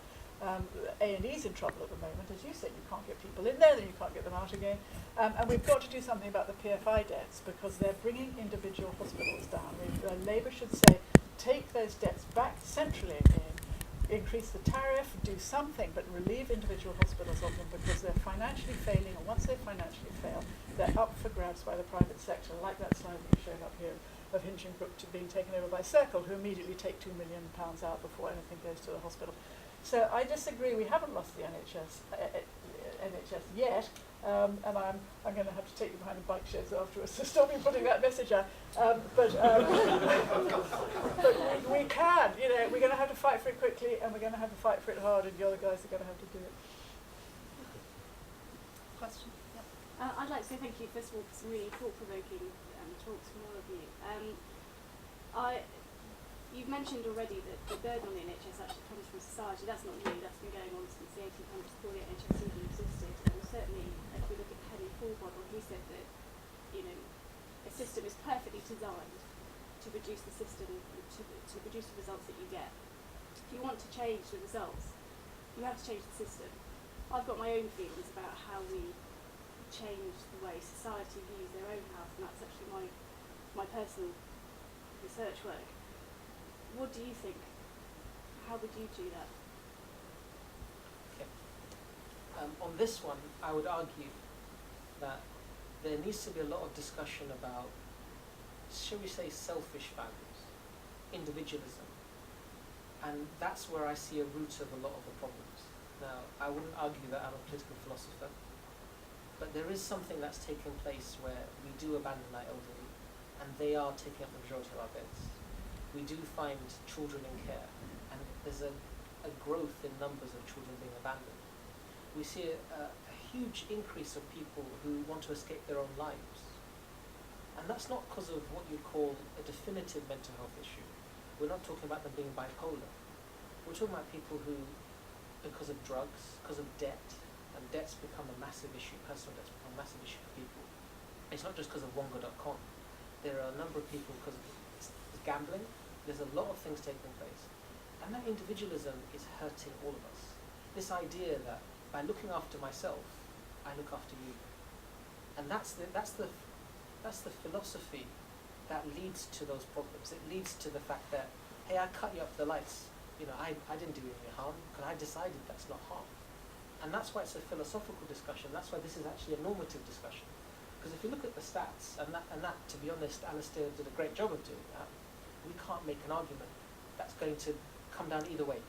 A&E's in trouble at the moment. As you said, you can't get people in there, then you can't get them out again. And we've got to do something about the PFI debts, because they're bringing individual hospitals down. Labour should say, take those debts back centrally again, increase the tariff, do something, but relieve individual hospitals of them, because they're financially failing, and once they financially fail, they're up for grabs by the private sector, like that slide that you showed up here of Hinchinbrook being taken over by Circle, who immediately take £2 million out before anything goes to the hospital. So I disagree. We haven't lost the NHS yet, and I'm going to have to take you behind the bike sheds afterwards to stop you putting that message out. But we can. You know, we're going to have to fight for it quickly, and we're going to have to fight for it hard, and the other guys are going to have to do it. Question? Yeah. I'd like to say thank you first of all for some really thought-provoking talks from all of you. You've mentioned already that the burden on the NHS actually comes from society. That's not new, that's been going on since the 1800s before the NHS even existed. And certainly, if we look at Henry Fallbottle, he said that, you know, a system is perfectly designed to produce the system, to produce the results that you get. If you want to change the results, you have to change the system. I've got my own feelings about how we change the way society views their own health, and that's actually my personal research work. What do you think? How would you do that? Okay. On this one, I would argue that there needs to be a lot of discussion about, shall we say, selfish values, individualism, and that's where I see a root of a lot of the problems. Now, I wouldn't argue that I'm a political philosopher, but there is something that's taken place where we do abandon our elderly, and they are taking up the majority of our beds. We do find children in care, and there's a growth in numbers of children being abandoned. We see a huge increase of people who want to escape their own lives. And that's not because of what you call a definitive mental health issue. We're not talking about them being bipolar. We're talking about people who, because of drugs, because of debt, and debt's become a massive issue, personal debt's become a massive issue for people. It's not just because of Wonga.com. There are a number of people because of gambling. There's a lot of things taking place, and that individualism is hurting all of us. This idea that by looking after myself, I look after you, and that's the philosophy that leads to those problems. It leads to the fact that, hey, I cut you up the lights. You know, I didn't do you any harm because I decided that's not harm, and that's why it's a philosophical discussion. That's why this is actually a normative discussion. Because if you look at the stats, and that, to be honest, Alistair did a great job of doing that. We can't make an argument that's going to come down either way.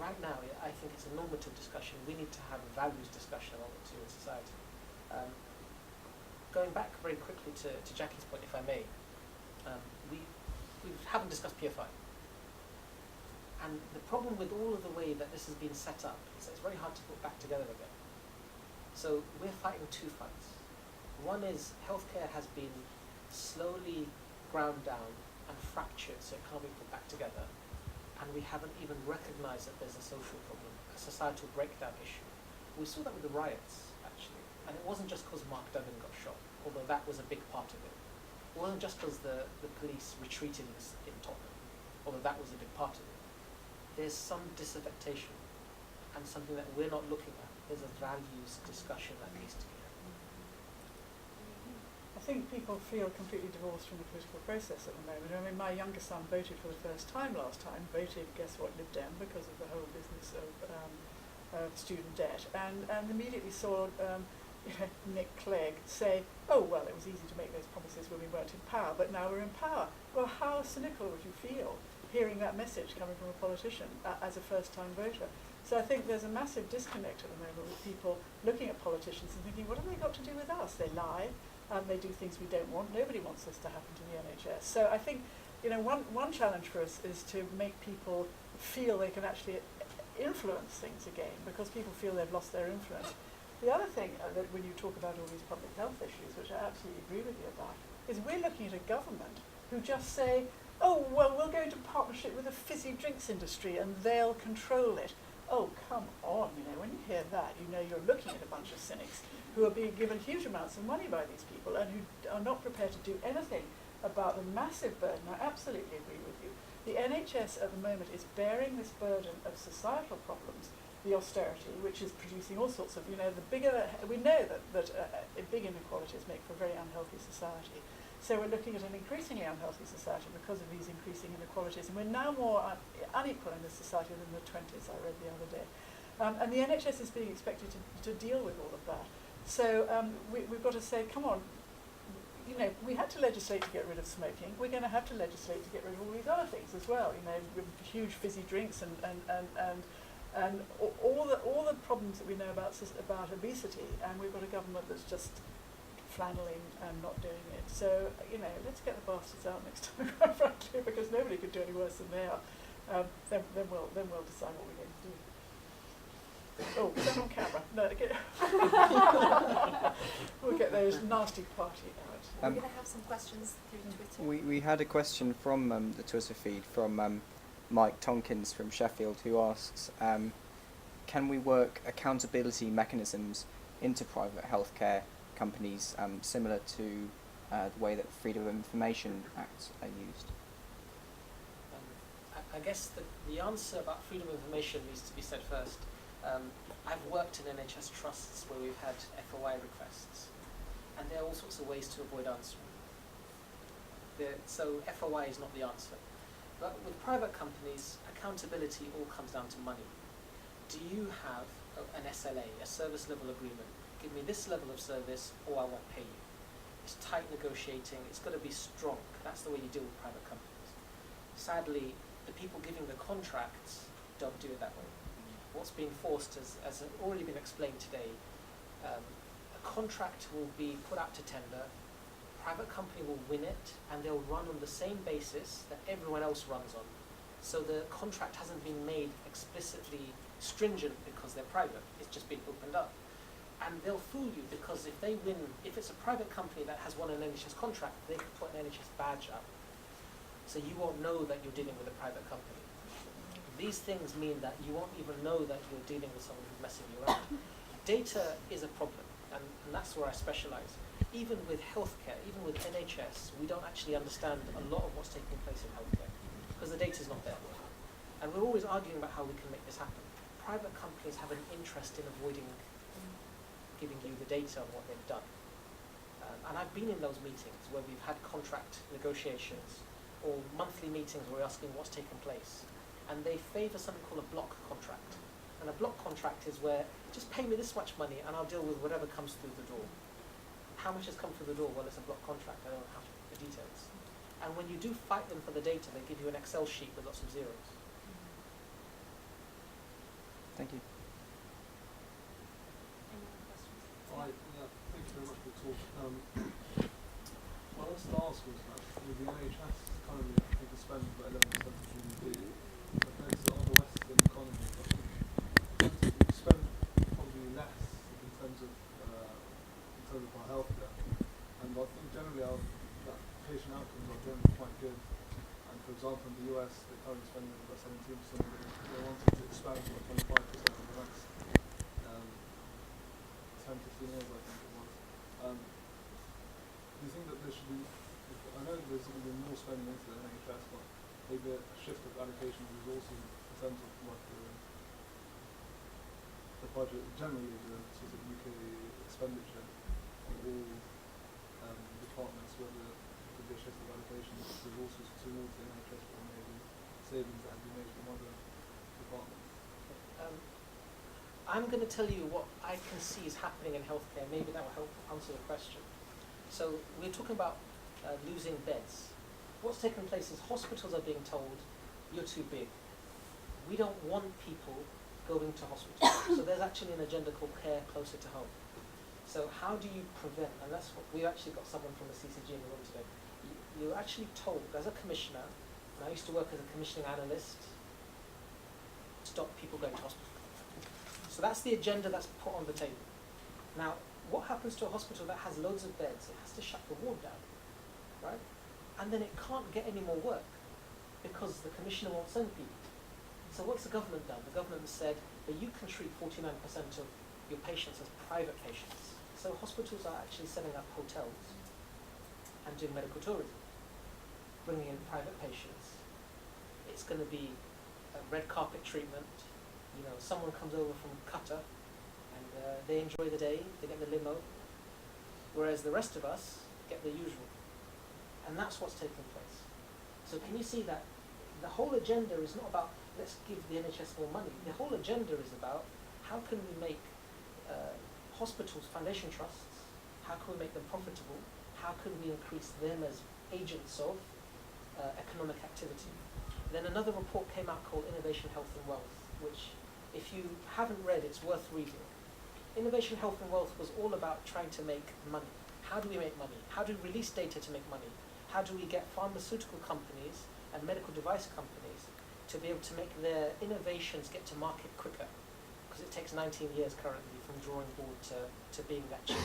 Right now, I think it's a normative discussion. We need to have a values discussion among the two in society. Going back very quickly to Jackie's point, if I may, we haven't discussed PFI. And the problem with all of the way that this has been set up is that it's very hard to put back together again. So we're fighting two fights. One is healthcare has been slowly ground down and fractured so it can't be put back together. And we haven't even recognised that there's a social problem, a societal breakdown issue. We saw that with the riots, actually. And it wasn't just because Mark Duggan got shot, although that was a big part of it. It wasn't just because the police retreated in Tottenham, although that was a big part of it. There's some disaffectation and something that we're not looking at. There's a values discussion that needs to be had. I think people feel completely divorced from the political process at the moment. I mean, my younger son voted for the first time last time, voted, guess what, Lib Dem, because of the whole business of student debt, and immediately saw Nick Clegg say, oh, well, it was easy to make those promises when we weren't in power, but now we're in power. Well, how cynical would you feel hearing that message coming from a politician as a first-time voter? So I think there's a massive disconnect at the moment with people looking at politicians and thinking, what have they got to do with us? They lie, they do things we don't want. Nobody wants this to happen to the NHS. So I think, one challenge for us is to make people feel they can actually influence things again, because people feel they've lost their influence. The other thing that when you talk about all these public health issues, which I absolutely agree with you about, is we're looking at a government who just say, oh, well, we'll go into partnership with the fizzy drinks industry and they'll control it. Oh, come on, when you hear that, you're looking at a bunch of cynics who are being given huge amounts of money by these people and who are not prepared to do anything about the massive burden. I absolutely agree with you. The NHS at the moment is bearing this burden of societal problems, the austerity, which is producing all sorts of, we know that big inequalities make for a very unhealthy society. So we're looking at an increasingly unhealthy society because of these increasing inequalities, and we're now more unequal in this society than the 20s, I read the other day. And the NHS is being expected to deal with all of that. So we've got to say, come on, we had to legislate to get rid of smoking. We're going to have to legislate to get rid of all these other things as well. Huge fizzy drinks and all the problems that we know about obesity, and we've got a government that's just flanneling and not doing it. So let's get the bastards out next time, quite frankly, because nobody could do any worse than they are. Then we'll decide what we're going to do. Oh, is that on camera? No, we'll get those nasty party out. We're going to have some questions through Twitter. We had a question from the Twitter feed from Mike Tonkins from Sheffield, who asks, can we work accountability mechanisms into private healthcare companies similar to the way that Freedom of Information Acts are used? I guess the answer about freedom of information needs to be said first. I've worked in NHS trusts where we've had FOI requests, and there are all sorts of ways to avoid answering. So FOI is not the answer. But with private companies, accountability all comes down to money. Do you have an SLA, a service level agreement? Give me this level of service or I won't pay you. It's tight negotiating, it's got to be strong. That's the way you deal with private companies. Sadly, the people giving the contracts don't do it that way. What's being forced, as already been explained today, a contract will be put out to tender, private company will win it, and they'll run on the same basis that everyone else runs on. So the contract hasn't been made explicitly stringent because they're private, it's just been opened up. And they'll fool you because if they win, if it's a private company that has won an NHS contract, they can put an NHS badge up. So you won't know that you're dealing with a private company. These things mean that you won't even know that you're dealing with someone who's messing you around. Data is a problem, and that's where I specialise. Even with healthcare, even with NHS, we don't actually understand a lot of what's taking place in healthcare because the data's not there. And we're always arguing about how we can make this happen. Private companies have an interest in avoiding giving you the data on what they've done. And I've been in those meetings where we've had contract negotiations or monthly meetings where we're asking what's taken place. And they favour something called a block contract. And a block contract is where, just pay me this much money and I'll deal with whatever comes through the door. How much has come through the door? Well, it's a block contract. I don't have the details. And when you do fight them for the data, they give you an Excel sheet with lots of zeros. Thank you. Any other questions? Thank you very much for the talk. What I wanted to ask was that with the NHS currently, I think, spend about 11% of GDP, compared to other Western economies, I think we spend probably less in terms of our healthcare. And I think generally that patient outcomes are generally quite good. And for example, in the US, they're currently spending about 17%. They wanted to expand to 25% in the next 10, 15 years, I think it was. Do you think that there should be, I know there's going to be more spending into the NHS, but maybe a shift of allocation of resources in terms of like the budget, generally the sort of UK expenditure on all departments, whether it could be a shift of allocation of resources towards the NHS or maybe savings that have been made from other departments? I'm going to tell you what I can see is happening in healthcare. Maybe that will help answer the question. So we're talking about losing beds. What's taken place is hospitals are being told, you're too big. We don't want people going to hospitals. So there's actually an agenda called care closer to home. So how do you prevent, and that's what, we actually got someone from the CCG in the room today. You're actually told, as a commissioner, and I used to work as a commissioning analyst, stop people going to hospital. So that's the agenda that's put on the table. Now, what happens to a hospital that has loads of beds? It has to shut the ward down, right? And then it can't get any more work because the commissioner won't send people. So what's the government done? The government has said that you can treat 49% of your patients as private patients. So hospitals are actually setting up hotels and doing medical tourism, bringing in private patients. It's going to be a red carpet treatment. You know, someone comes over from Qatar and they enjoy the day, they get the limo, whereas the rest of us get the usual. And that's what's taking place. So can you see that the whole agenda is not about let's give the NHS more money. The whole agenda is about how can we make hospitals foundation trusts, how can we make them profitable, how can we increase them as agents of economic activity. Then another report came out called Innovation, Health and Wealth, which if you haven't read, it's worth reading. Innovation, Health and Wealth was all about trying to make money. How do we make money? How do we release data to make money? How do we get pharmaceutical companies and medical device companies to be able to make their innovations get to market quicker? Because it takes 19 years currently from drawing board to being actually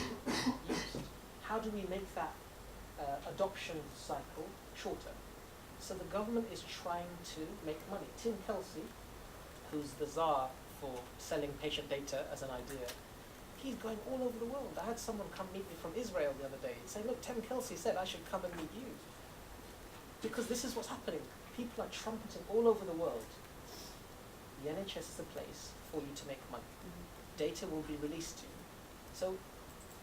used. How do we make that adoption cycle shorter? So the government is trying to make money. Tim Kelsey, who's the czar for selling patient data as an idea, he's going all over the world. I had someone come meet me from Israel the other day and say, look, Tim Kelsey said I should come and meet you. Because this is what's happening. People are trumpeting all over the world. The NHS is a place for you to make money. Data will be released to you. So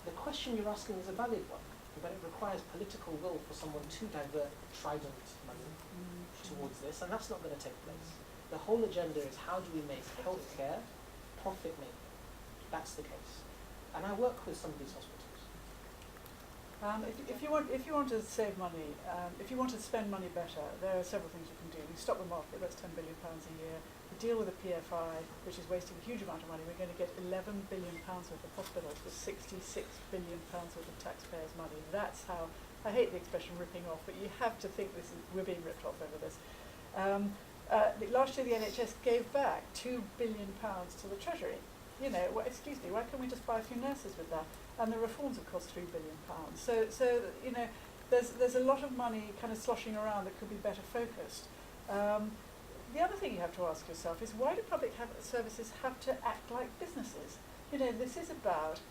the question you're asking is a valid one, but it requires political will for someone to divert Trident money towards this, and that's not going to take place. The whole agenda is how do we make healthcare profit-making. That's the case. And I work with some of these hospitals. If you want to save money, if you want to spend money better, there are several things you can do. We stop the market, that's £10 billion a year. We deal with the PFI, which is wasting a huge amount of money. We're going to get £11 billion worth of hospitals for £66 billion worth of taxpayers' money. That's how, I hate the expression ripping off, but you have to think we're being ripped off over this. Last year the NHS gave back £2 billion to the Treasury. You know, excuse me, why can't we just buy a few nurses with that? And the reforms have cost £3 billion. So you know, there's a lot of money kind of sloshing around that could be better focused. The other thing you have to ask yourself is why do public services have to act like businesses? You know, this is about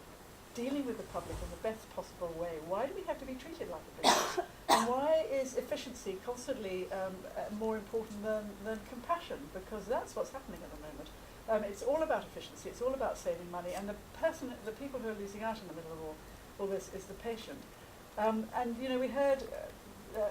dealing with the public in the best possible way. Why do we have to be treated like a business? And why is efficiency constantly more important than compassion? Because that's what's happening at the moment. It's all about efficiency, it's all about saving money, and the people who are losing out in the middle of all this is the patient. And you know, we heard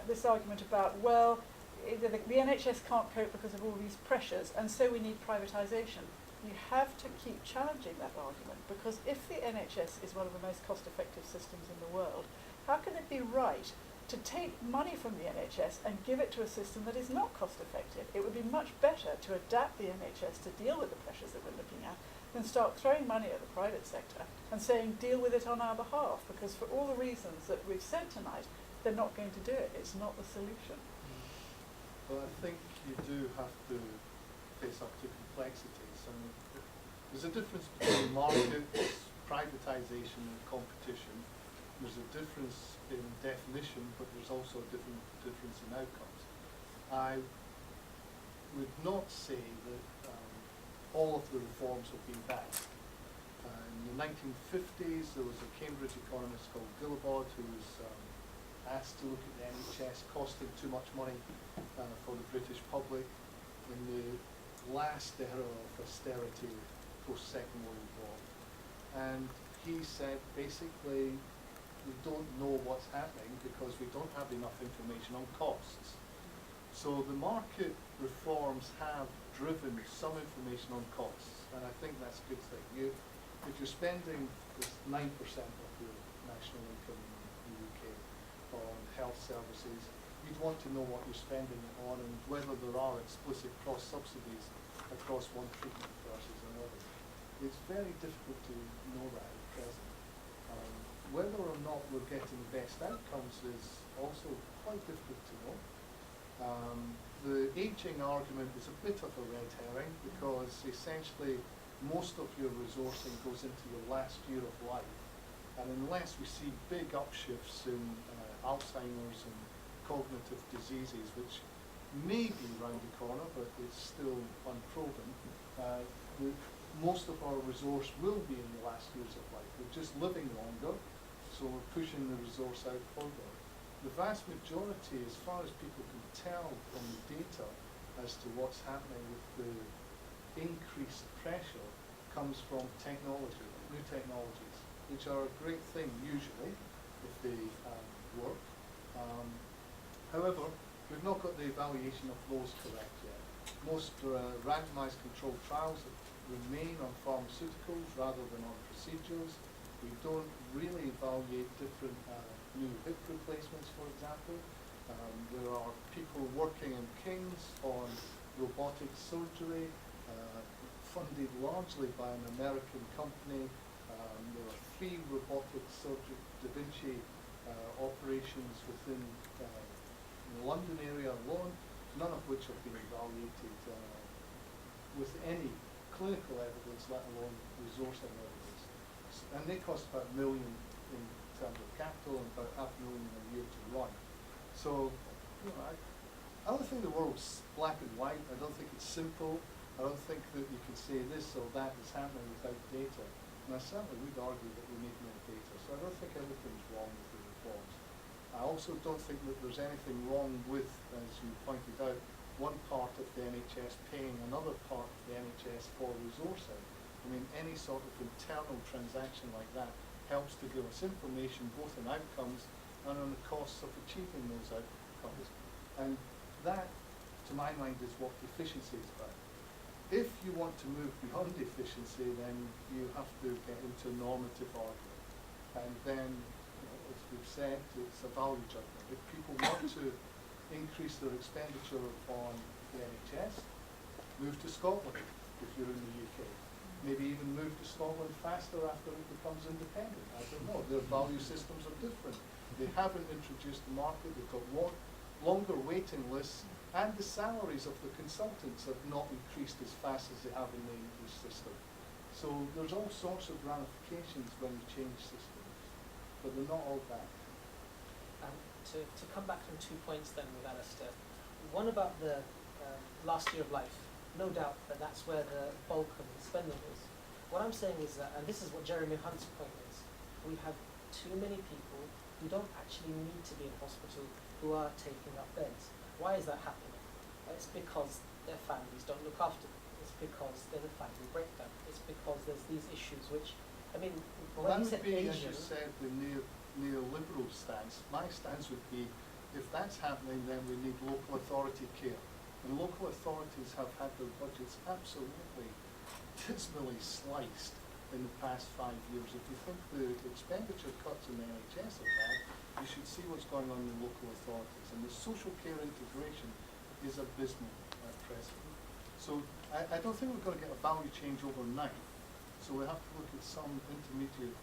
this argument about, well, the NHS can't cope because of all these pressures, and so we need privatisation. You have to keep challenging that argument, because if the NHS is one of the most cost-effective systems in the world, how can it be right to take money from the NHS and give it to a system that is not cost-effective? It would be much better to adapt the NHS to deal with the pressures that we're looking at than start throwing money at the private sector and saying, deal with it on our behalf, because for all the reasons that we've said tonight, they're not going to do it. It's not the solution. but I think you do have to face up to complexities. And there's a difference between markets, privatisation and competition. There's a difference in definition, but there's also a difference in outcomes. I would not say that all of the reforms have been bad. In the 1950s, there was a Cambridge economist called Guillebaud who was asked to look at the NHS costing too much money for the British public in the last era of austerity post-Second World War. And he said, basically, we don't know what's happening because we don't have enough information on costs. So the market reforms have driven some information on costs, and I think that's a good thing. If you're spending 9% of your national income in the UK on health services, you'd want to know what you're spending it on and whether there are explicit cross-subsidies across one treatment versus another. It's very difficult to know that at present. Whether or not we're getting best outcomes is also quite difficult to know. The ageing argument is a bit of a red herring because essentially most of your resourcing goes into your last year of life, and unless we see big upshifts in Alzheimer's and cognitive diseases, which may be round the corner but it's still unproven, most of our resource will be in the last years of life. We're just living longer, so we're pushing the resource out further. The vast majority, as far as people can tell from the data as to what's happening with the increased pressure, comes from technology, new technologies, which are a great thing usually if they work. However, we've not got the evaluation of those correct yet. Most randomized controlled trials remain on pharmaceuticals rather than on procedures. We don't really evaluate different new hip replacements, for example. There are people working in King's on robotic surgery, funded largely by an American company. There are 3 robotic surgery Da Vinci operations within the London area alone, none of which have been evaluated with any clinical evidence, let alone resourcing evidence. And they cost about $1 million in terms of capital and about $500,000 a year to run. So, you know, I don't think the world's black and white. I don't think it's simple. I don't think that you can say this or that is happening without data. And I certainly would argue that we need more data. So I don't think everything's wrong with the reforms. I also don't think that there's anything wrong with, as you pointed out, one part of the NHS paying another part of the NHS for resourcing. I mean, any sort of internal transaction like that helps to give us information both on outcomes and on the costs of achieving those outcomes. And that, to my mind, is what efficiency is about. If you want to move beyond efficiency, then you have to get into normative argument. And then, you know, as we've said, it's a value judgment. If people want to increase their expenditure on the NHS, move to Scotland if you're in the UK. Maybe even move to Scotland faster after it becomes independent. I don't know. Their value systems are different. They haven't introduced the market. They've got longer waiting lists, and the salaries of the consultants have not increased as fast as they have in the English system. So there's all sorts of ramifications when you change systems, but they're not all bad. To come back on 2 points then with Alistair, one about the last year of life, no doubt that's where the bulk of the spending is. What I'm saying is that, and this is what Jeremy Hunt's point is, we have too many people who don't actually need to be in hospital who are taking up beds. Why is that happening? It's because their families don't look after them. It's because there's a family breakdown. It's because there's these issues which, I mean, well, when that you would said be, Asian, as you said, the neoliberal stance. My stance would be, if that's happening, then we need local authority care. And local authorities have had their budgets absolutely dismally sliced in the past 5 years. If you think the expenditure cuts in the NHS are bad, you should see what's going on in local authorities. And the social care integration is abysmal at present. So I don't think we're going to get a value change overnight. So we have to look at some intermediate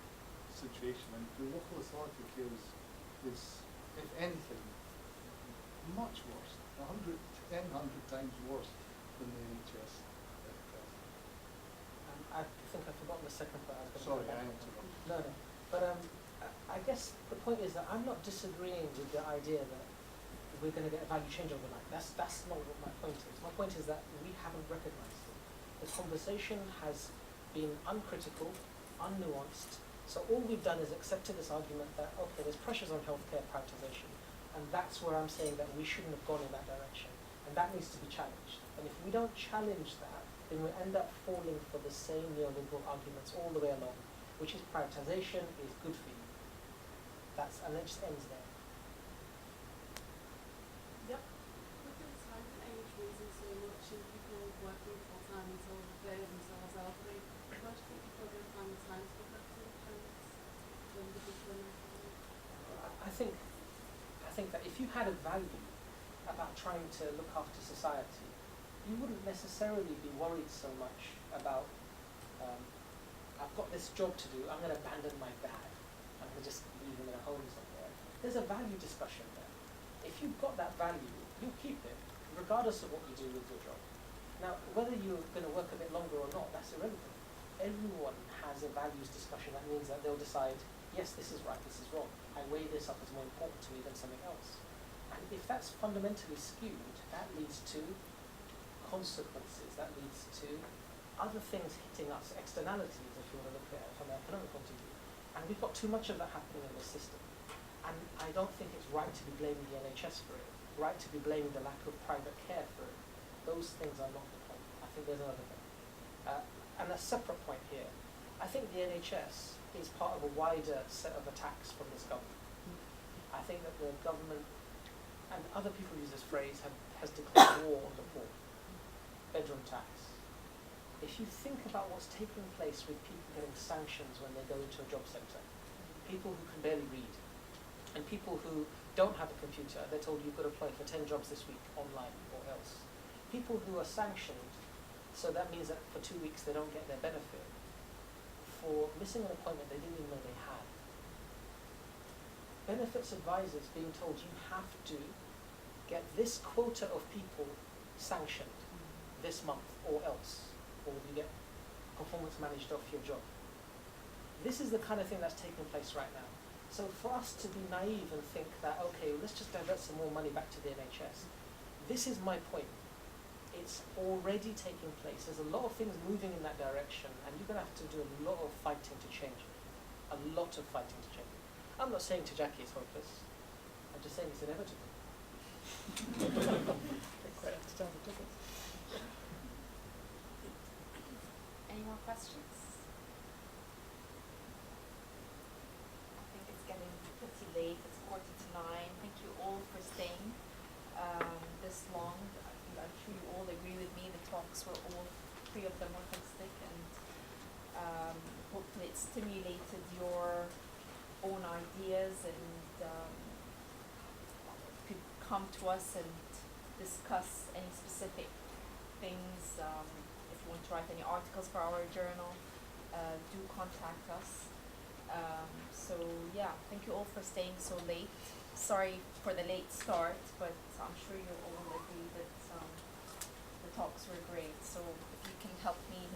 situation. And the local authority care is if anything, much worse, 110 n-100 times worse than the NHS at present. I think I've forgotten the second part. I was Sorry, going I to interrupted. No, no. But I guess the point is that I'm not disagreeing with the idea that we're going to get a value change overnight. That's not what my point is. My point is that we haven't recognised it. The conversation has been uncritical, unnuanced. So all we've done is accepted this argument that, okay, there's pressures on healthcare privatisation, and that's where I'm saying that we shouldn't have gone in that direction. And that needs to be challenged. And if we don't challenge that, then we end up falling for the same neoliberal arguments all the way along, which is privatisation is good for you. And it just ends there. Yep. With the retirement age raising so much and people working full time until they themselves are elderly, where do you think people are going to find the time to look after their parents when the people are not? I think that if you had a value about trying to look after society, you wouldn't necessarily be worried so much about I've got this job to do, I'm going to abandon my dad, I'm going to just leave him in a home somewhere. There's a value discussion there. If you've got that value, you'll keep it, regardless of what you do with your job. Now, whether you're going to work a bit longer or not, that's irrelevant. Everyone has a values discussion. That means that they'll decide, yes, this is right, this is wrong. I weigh this up as more important to me than something else. And if that's fundamentally skewed, that leads to consequences, that leads to other things hitting us, externalities, if you want to look at it from an economic point of view. And we've got too much of that happening in the system. And I don't think it's right to be blaming the NHS for it, right to be blaming the lack of private care for it. Those things are not the point. I think there's another thing. And a separate point here, I think the NHS is part of a wider set of attacks from this government. I think that the government, and other people use this phrase, has declared war on the poor. Bedroom tax. If you think about what's taking place with people getting sanctions when they go into a job centre, people who can barely read, and people who don't have a computer, they're told you've got to apply for 10 jobs this week online or else. People who are sanctioned, so that means that for 2 weeks they don't get their benefit for missing an appointment they didn't even know they had. Benefits advisors being told you have to get this quota of people sanctioned this month or else, or you get performance managed off your job. This is the kind of thing that's taking place right now. So for us to be naive and think that, okay, let's just divert some more money back to the NHS, this is my point. It's already taking place. There's a lot of things moving in that direction, and you're going to have to do a lot of fighting to change it. A lot of fighting to change it. I'm not saying to Jackie it's hopeless. I'm just saying it's inevitable. Any more questions? I think it's getting pretty late. It's 8:45. Thank you all for staying this long. I'm sure you all agree with me. The talks were all three of them were fantastic, and hopefully it stimulated your own ideas and could come to us and discuss any specific things. If you want to write any articles for our journal, do contact us. So yeah, thank you all for staying so late. Sorry for the late start, but I'm sure you all agree that the talks were great. So if you can help me